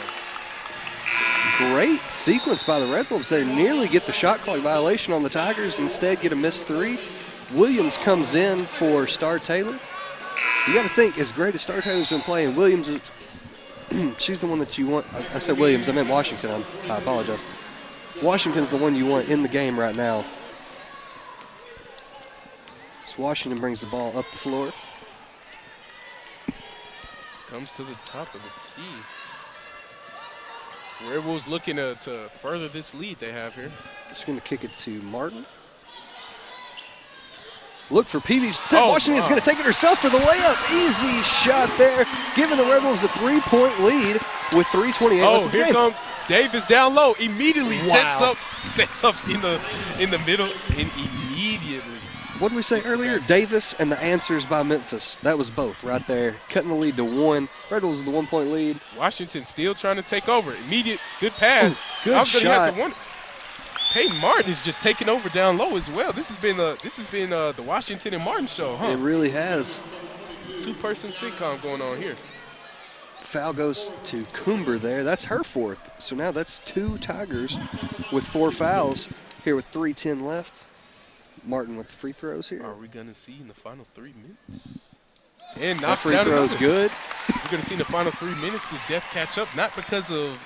Great sequence by the Red Wolves there. Nearly get the shot clock violation on the Tigers. Instead get a missed 3. Williams comes in for Star Taylor. You got to think, as great as Star Taylor's been playing, Williams is she's the one that you want. I said Williams, I meant Washington. I apologize. Washington's the one you want in the game right now. So Washington brings the ball up the floor. Comes to the top of the key. Red Wolves looking to further this lead they have here. Just going to kick it to Martin. Look for Peavy. Washington's going to take it herself for the layup. Easy shot there, giving the Red Wolves a 3-point lead with 3:28 left in the game. Here comes Davis down low. Immediately sets up in the middle and immediately. What did we say earlier? Davis and the answers by Memphis. That was both right there, cutting the lead to 1. Red Wolves with the 1-point lead. Washington still trying to take over. Immediate good pass. Good shot. Peyton Martin is just taking over down low as well. This has been the Washington and Martin show, huh? It really has. 2-person sitcom going on here. Foul goes to Coomber there. That's her 4th. So now that's 2 Tigers with 4 fouls here with 3:10 left. Martin with the free throws here. Are we going to see in the final 3 minutes? And that free throw is good. We're going to see in the final 3 minutes does Death catch up, not because of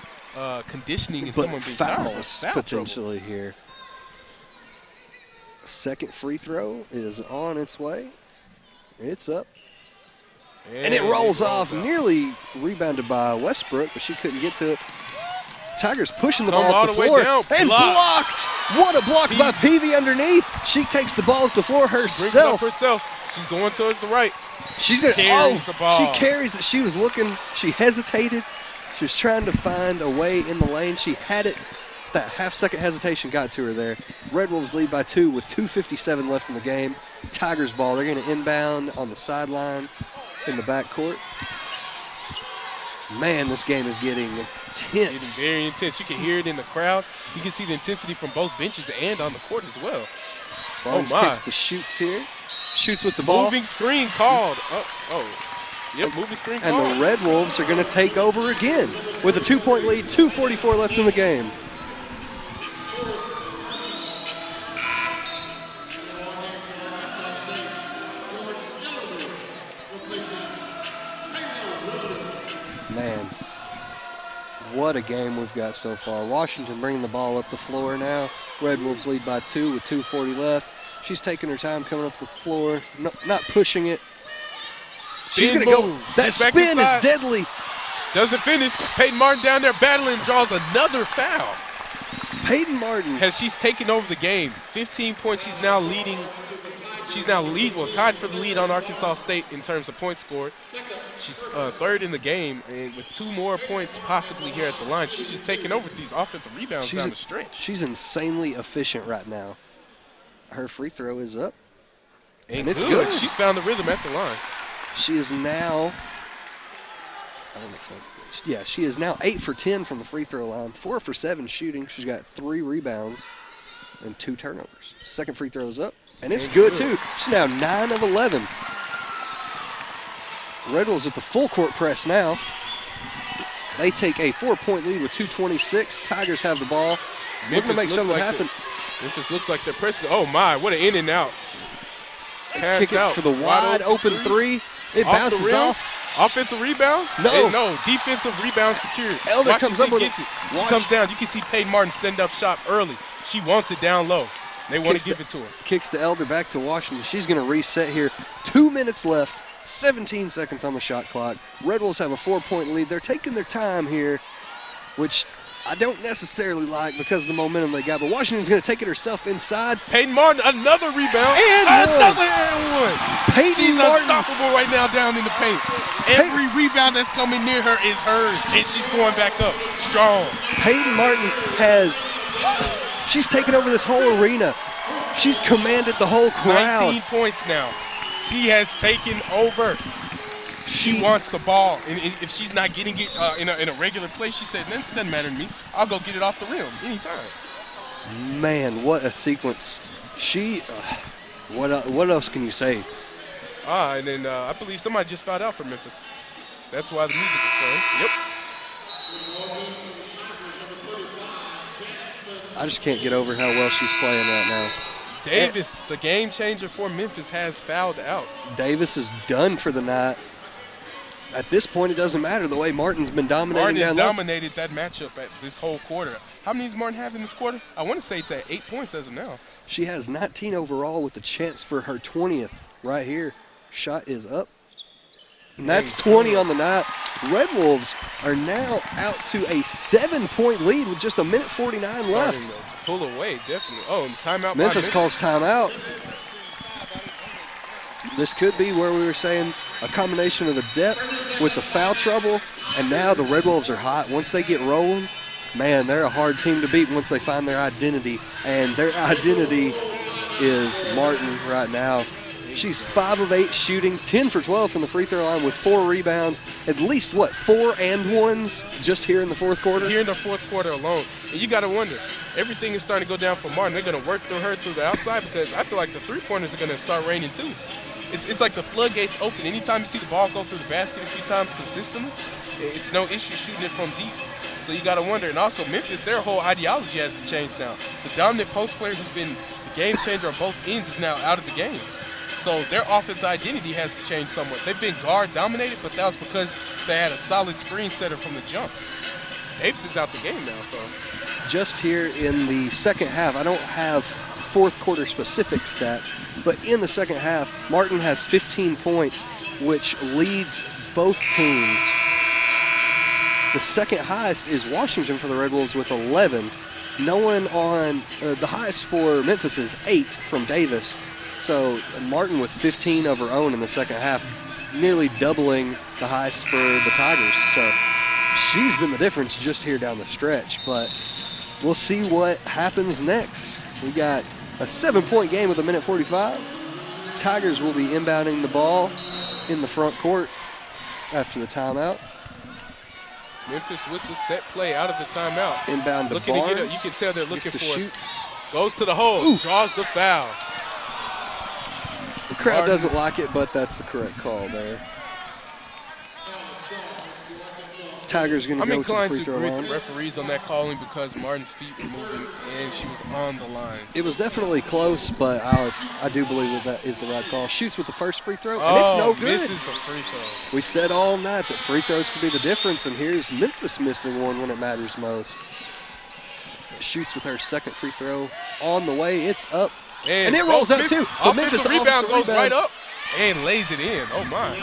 conditioning and but someone being tired. Fouls potentially here. Second free throw is on its way. It's up. And it rolls off, nearly rebounded by Westbrook, but she couldn't get to it. Tigers pushing the ball up the floor. And blocked. What a block by Peavy underneath. She takes the ball up the floor herself. She's going towards the right. She's going to carries the ball. She carries it. She was looking. She hesitated. She was trying to find a way in the lane. She had it. That half-second hesitation got to her there. Red Wolves lead by 2 with 2:57 left in the game. Tigers ball. They're going to inbound on the sideline in the backcourt. Man, this game is getting intense. Getting very intense. You can hear it in the crowd. You can see the intensity from both benches and on the court as well. Barnes kicks the shoots here. Shoots with the ball. Moving screen called. Yep, moving screen called. And the Red Wolves are going to take over again with a 2-point lead, 2:44 left in the game. Man, what a game we've got so far. Washington bringing the ball up the floor now. Red Wolves lead by 2 with 2:40 left. She's taking her time coming up the floor, not pushing it. She's going to go. That spin is deadly. Doesn't finish. Peyton Martin down there battling, draws another foul. Peyton Martin. She's taken over the game. 15 points. She's now leading. Tied for the lead on Arkansas State in terms of points scored. She's third in the game, and with 2 more points possibly here at the line, she's just taking over these offensive rebounds down the stretch. She's insanely efficient right now. Her free throw is up. And it's good. She's found the rhythm at the line. She is now, she is now 8 for 10 from the free throw line, 4 for 7 shooting. She's got 3 rebounds and 2 turnovers. Second free throw is up, and it's good too. She's now 9 of 11. Red Wolves with the full court press now. They take a 4-point lead with 2:26. Tigers have the ball. Looking to make something happen. Memphis looks like they're pressing. Oh my, what an in and out. Kick it for the wide open three. It bounces off. Offensive rebound? No, defensive rebound secured. Elder comes up with it. She comes down. You can see Peyton Martin send up shot early. She wants it down low. They want to give it to her. Kicks the Elder back to Washington. She's going to reset here. 2 minutes left. 17 seconds on the shot clock. Red Wolves have a 4-point lead. They're taking their time here, which I don't necessarily like because of the momentum they got, but Washington's going to take it herself inside. Peyton Martin, another rebound. And another and one. She's unstoppable right now down in the paint. Every rebound that's coming near her is hers, and she's going back up strong. Peyton Martin she's taken over this whole arena. She's commanded the whole crowd. 19 points now. She has taken over. She wants the ball, and if she's not getting it in a regular play, she said, it doesn't matter to me. I'll go get it off the rim anytime. Man, what a sequence. What else can you say? And then I believe somebody just fouled out for Memphis. That's why the music is playing. Yep. I just can't get over how well she's playing right now. Davis, the game changer for Memphis, has fouled out. Davis is done for the night. At this point, it doesn't matter the way Martin's been dominating. Martin has dominated that matchup at this whole quarter. How many does Martin have in this quarter? I want to say it's at 8 points as of now. She has 19 overall with a chance for her 20th right here. Shot is up. And that's 20 on the night. Red Wolves are now out to a 7-point lead with just 1:49 left. To pull away, definitely. Oh, and timeout. Memphis calls timeout. This could be where we were saying a combination of the depth with the foul trouble, and now the Red Wolves are hot. Once they get rolling, man, they're a hard team to beat once they find their identity, and their identity is Martin right now. She's 5 of 8 shooting, 10 for 12 from the free throw line with 4 rebounds, at least, 4 and 1s just here in the fourth quarter? Here in the fourth quarter alone. And you got to wonder, everything is starting to go down for Martin. They're going to work through her through the outside because I feel like the three-pointers are going to start raining too. It's like the floodgates open. Anytime you see the ball go through the basket a few times consistently, it's no issue shooting it from deep. So you got to wonder. And also Memphis, their whole ideology has to change now. The dominant post player who's been the game changer on both ends, is now out of the game. So their offense identity has to change somewhat. They've been guard dominated, but that was because they had a solid screen setter from the jump. Apes is out the game now, so. Just here in the second half, I don't have fourth quarter specific stats, but in the second half, Martin has 15 points, which leads both teams. The second highest is Washington for the Red Wolves with 11. No one on the highest for Memphis is 8 from Davis. So Martin with 15 of her own in the second half, nearly doubling the highest for the Tigers. So she's been the difference just here down the stretch, but we'll see what happens next. We got a 7-point game with 1:45. Tigers will be inbounding the ball in the front court after the timeout. Memphis with the set play out of the timeout. Inbound to looking Barnes. to get it. You can tell they're looking for shoots. Goes to the hole. Draws the foul. The crowd doesn't like it, but that's the correct call there. Tigers going to go to the free throw line. I'm inclined to agree with the referees on that calling because Martin's feet were moving and she was on the line. It was definitely close, but I do believe that is the right call. Shoots with the first free throw, and it's no good. Misses the free throw. We said all night that free throws could be the difference, and here's Memphis missing one when it matters most. Shoots with her second free throw on the way. It's up, and it rolls out too. But Memphis rebound goes right up and lays it in. Oh my.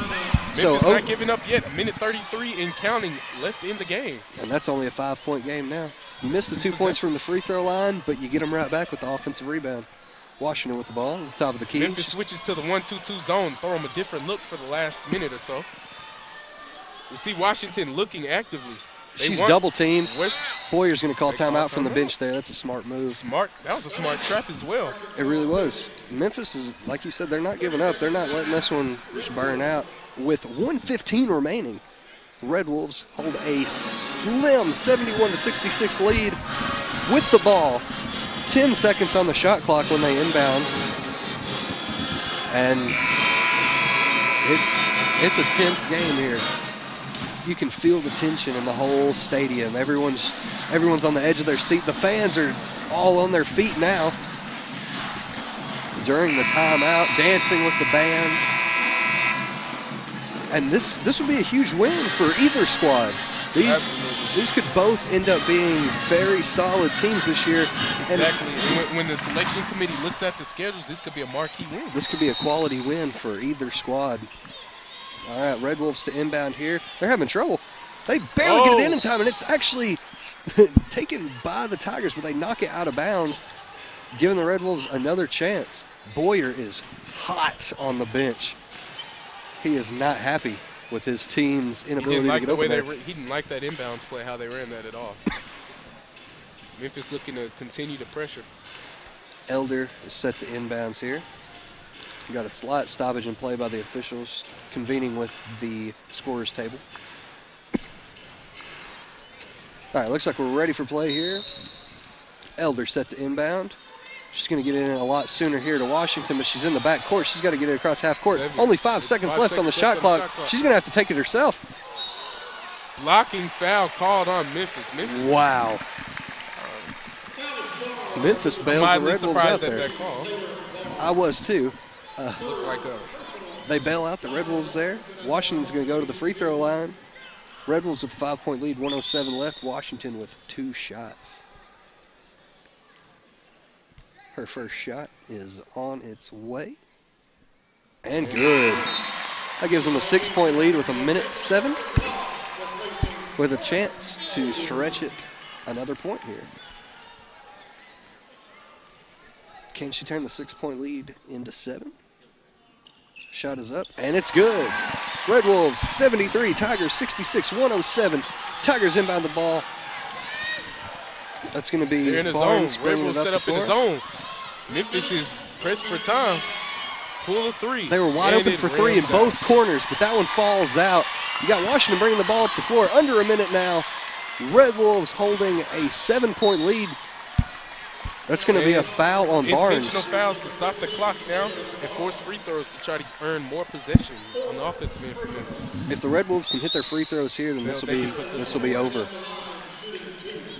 Memphis not giving up yet. 1:33 and counting left in the game. And that's only a 5-point game now. You missed the 2 points from the free throw line, but you get them right back with the offensive rebound. Washington with the ball on top of the key. Memphis switches to the 1-2-2 zone. Throw them a different look for the last minute or so. We see Washington looking actively. She's double teamed. Boyer's going to call timeout from the bench there. That's a smart move. Smart. That was a smart trap as well. It really was. Memphis is, like you said, they're not giving up. They're not letting this one just burn out. With 1:15 remaining, Red Wolves hold a slim 71-66 lead with the ball. 10 seconds on the shot clock when they inbound. And it's a tense game here. You can feel the tension in the whole stadium. Everyone's on the edge of their seat. The fans are all on their feet now during the timeout, dancing with the band. And this would be a huge win for either squad. These could both end up being very solid teams this year. Exactly. And when the selection committee looks at the schedules, this could be a marquee win. This could be a quality win for either squad. All right, Red Wolves to inbound here. They're having trouble. They barely get it in time, and it's actually taken by the Tigers, but they knock it out of bounds, giving the Red Wolves another chance. Boyer is hot on the bench. He is not happy with his team's inability to get open there. He didn't like that inbounds play, how they ran that at all. Memphis looking to continue the pressure. Elder is set to inbounds here. We got a slight stoppage in play by the officials, convening with the scorer's table. All right, looks like we're ready for play here. Elder set to inbound. She's going to get in a lot sooner here to Washington, but she's in the back court. She's got to get it across half court. Only 5 seconds left on the shot clock. She's going to have to take it herself. Blocking foul called on Memphis. Wow. Memphis bails the Red Wolves out there. That call. I was too. Looked like they bail out the Red Wolves there. Washington's going to go to the free throw line. Red Wolves with a 5-point lead, 1:07 left. Washington with 2 shots. Her first shot is on its way. And good. That gives them a 6-point lead with 1:07. With a chance to stretch it another point here. Can she turn the 6-point lead into 7? Shot is up, and it's good. Red Wolves 73, Tigers 66, 1:07. Tigers inbound the ball. That's going to be Barnes. Red Wolves set up in the zone. Memphis is pressed for time. Pull a 3. They were wide open for 3 in both corners, but that one falls out. You got Washington bringing the ball up the floor. Under a minute now. Red Wolves holding a 7-point lead. That's going to be a foul on Barnes. Intentional fouls to stop the clock down and force free throws to try to earn more possessions on the offensive end for Memphis. If the Red Wolves can hit their free throws here, then this will be over.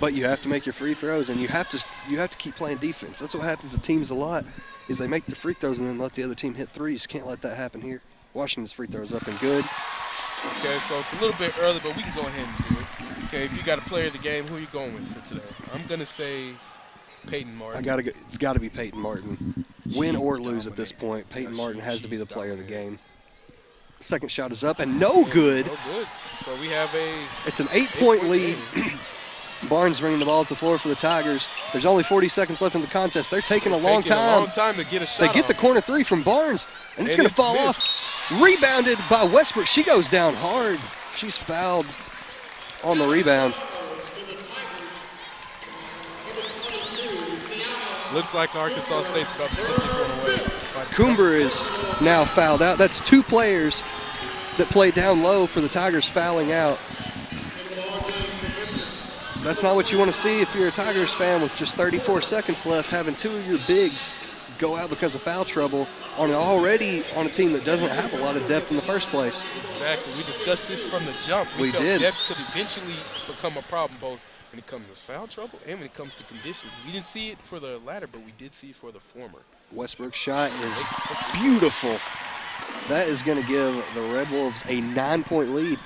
But you have to make your free throws, and you have to keep playing defense. That's what happens to teams a lot, is they make the free throws and then let the other team hit threes. Can't let that happen here. Washington's free throws up and good. Okay, so it's a little bit early, but we can go ahead and do it. Okay, if you got a player of the game, who are you going with for today? I'm going to say Peyton Martin. It's got to be Peyton Martin. Win or lose at this point, Peyton Martin has to be the player of the game. Second shot is up and no good. No good. So we have it's an 8-point lead. Barnes bringing the ball to the floor for the Tigers. There's only 40 seconds left in the contest. They're taking a long time to get a shot. They get the corner three from Barnes, and it's going to fall off. Rebounded by Westbrook. She goes down hard. She's fouled on the rebound. Looks like Arkansas State's about to put this one away. Coombr is now fouled out. That's 2 players that play down low for the Tigers fouling out. That's not what you want to see if you're a Tigers fan with just 34 seconds left, having 2 of your bigs go out because of foul trouble on a team that doesn't have a lot of depth in the first place. Exactly. We discussed this from the jump. We did. Depth could eventually become a problem both when it comes to foul trouble and when it comes to conditioning. We didn't see it for the latter, but we did see it for the former. Westbrook's shot is beautiful. That is going to give the Red Wolves a 9-point lead.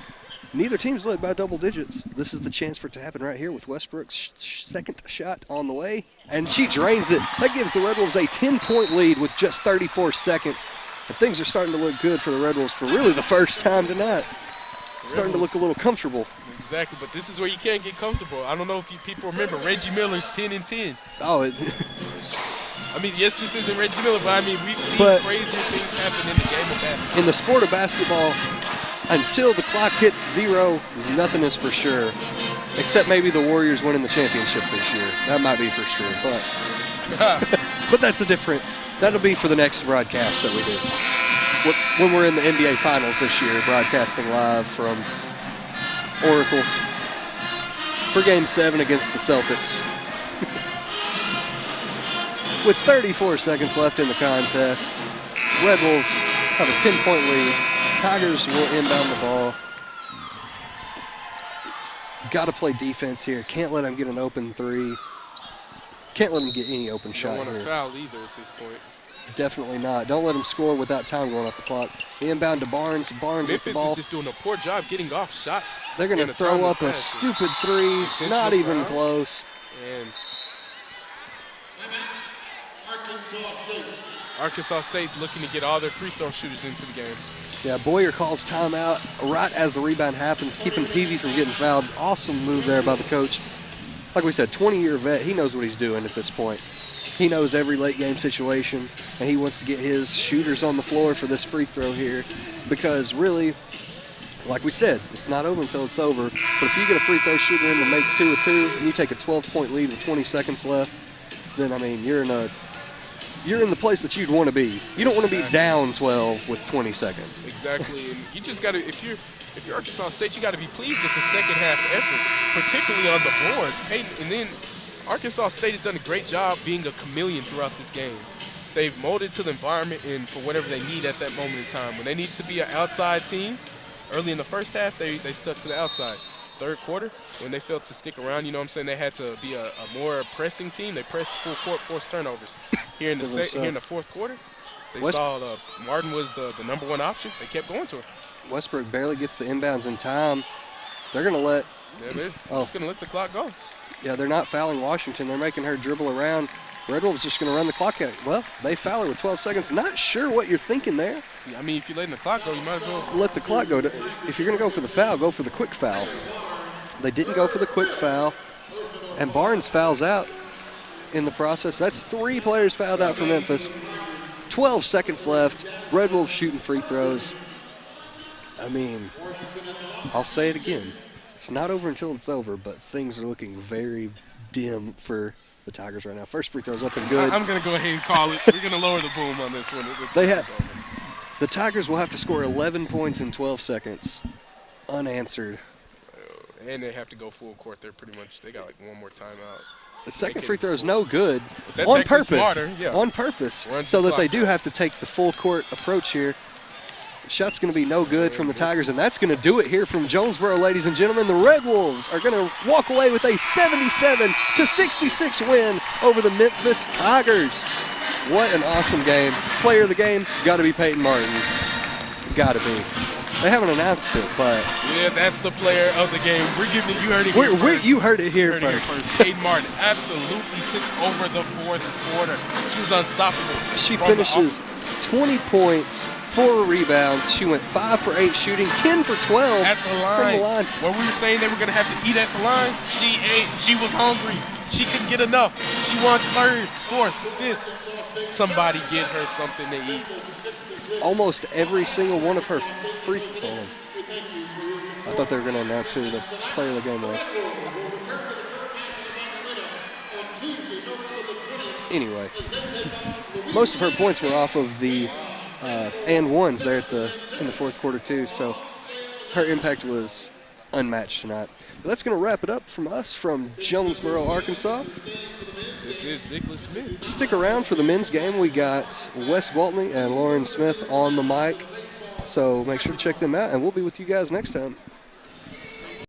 Neither team's led by double digits. This is the chance for it to happen right here with Westbrook's second shot on the way. And she drains it. That gives the Red Wolves a 10-point lead with just 34 seconds. And things are starting to look good for the Red Wolves for really the first time tonight. Starting to look a little comfortable. Exactly, but this is where you can't get comfortable. I don't know if people remember Reggie Miller's 10-10. Oh, I mean, yes, this isn't Reggie Miller, but I mean, we've seen crazier things happen in the game of basketball. In the sport of basketball, until the clock hits 0, nothing is for sure. Except maybe the Warriors winning the championship this year. That might be for sure, but but that's that'll be for the next broadcast that we do. When we're in the NBA Finals this year, broadcasting live from Oracle for Game 7 against the Celtics. With 34 seconds left in the contest, Red Wolves have a 10-point lead. Tigers will inbound the ball. Got to play defense here. Can't let them get an open 3. Can't let them get any open shot here. Don't want to foul either at this point. Definitely not. Don't let them score without time going off the clock. The inbound to Barnes. Barnes with the ball. Memphis is just doing a poor job getting off shots. They're going to throw up a stupid 3. Not even close. And Arkansas State looking to get all their free throw shooters into the game. Yeah, Boyer calls timeout right as the rebound happens, keeping Peavy from getting fouled. Awesome move there by the coach. Like we said, 20-year vet. He knows what he's doing at this point. He knows every late game situation, and he wants to get his shooters on the floor for this free throw here because really, like we said, it's not over until it's over. But if you get a free throw shooter in to make 2 of 2 and you take a 12-point lead with 20 seconds left, then, I mean, you're in the place that you'd want to be. You don't want to be down 12 with 20 seconds. Exactly. And you just got to, if you're Arkansas State, you got to be pleased with the second half effort, particularly on the boards. And then Arkansas State has done a great job being a chameleon throughout this game. They've molded to the environment and for whatever they need at that moment in time. When they need to be an outside team, early in the first half, they stuck to the outside. Third quarter, when they felt to stick around, you know what I'm saying, they had to be a more pressing team. They pressed full court, forced turnovers. Here in the fourth quarter, they saw Martin was the number 1 option. They kept going to her. Westbrook barely gets the inbounds in time. They're going to let they're just going to let the clock go. Yeah, they're not fouling Washington. They're making her dribble around. Red Wolves just going to run the clock out. Well, they foul her with 12 seconds. Not sure what you're thinking there. I mean, if you're letting the clock go, you might as well let the clock go. If you're going to go for the foul, go for the quick foul. They didn't go for the quick foul, and Barnes fouls out in the process. That's 3 players fouled out for Memphis. 12 seconds left. Red Wolves shooting free throws. I mean, I'll say it again. It's not over until it's over, but things are looking very dim for the Tigers right now. First free throw's up and good. I'm going to go ahead and call it. We're going to lower the boom on this one. The Tigers will have to score 11 points in 12 seconds, unanswered. And they have to go full court. They got like 1 more timeout. The second free throw is no good on purpose. On purpose, so that they do have to take the full court approach here. Shot's going to be no good from the Tigers, and that's going to do it here from Jonesboro, ladies and gentlemen. The Red Wolves are going to walk away with a 77-66 win over the Memphis Tigers. What an awesome game. Player of the game, got to be Peyton Martin. Got to be. They haven't announced it, but... Yeah, that's the player of the game. We're giving it, you heard it here first. You heard it here first. Peyton Martin absolutely took over the fourth quarter. She was unstoppable. She finishes 20 points, 4 rebounds. She went 5 for 8 shooting, 10 for 12 at the line. From the line. Where we were saying they were going to have to eat at the line, she ate. She was hungry. She couldn't get enough. She wants thirds, fourths, fifths. Somebody get her something to eat. Almost every single one of her free throws. I thought they were going to announce who the player of the game was. Anyway, most of her points were off of the and ones there in the fourth quarter too, so her impact was unmatched tonight. But that's going to wrap it up from us from Jonesboro, Arkansas. This is Nicholas Smith. Stick around for the men's game. We got Wes Gwaltney and Lauren Smith on the mic, so make sure to check them out, and we'll be with you guys next time.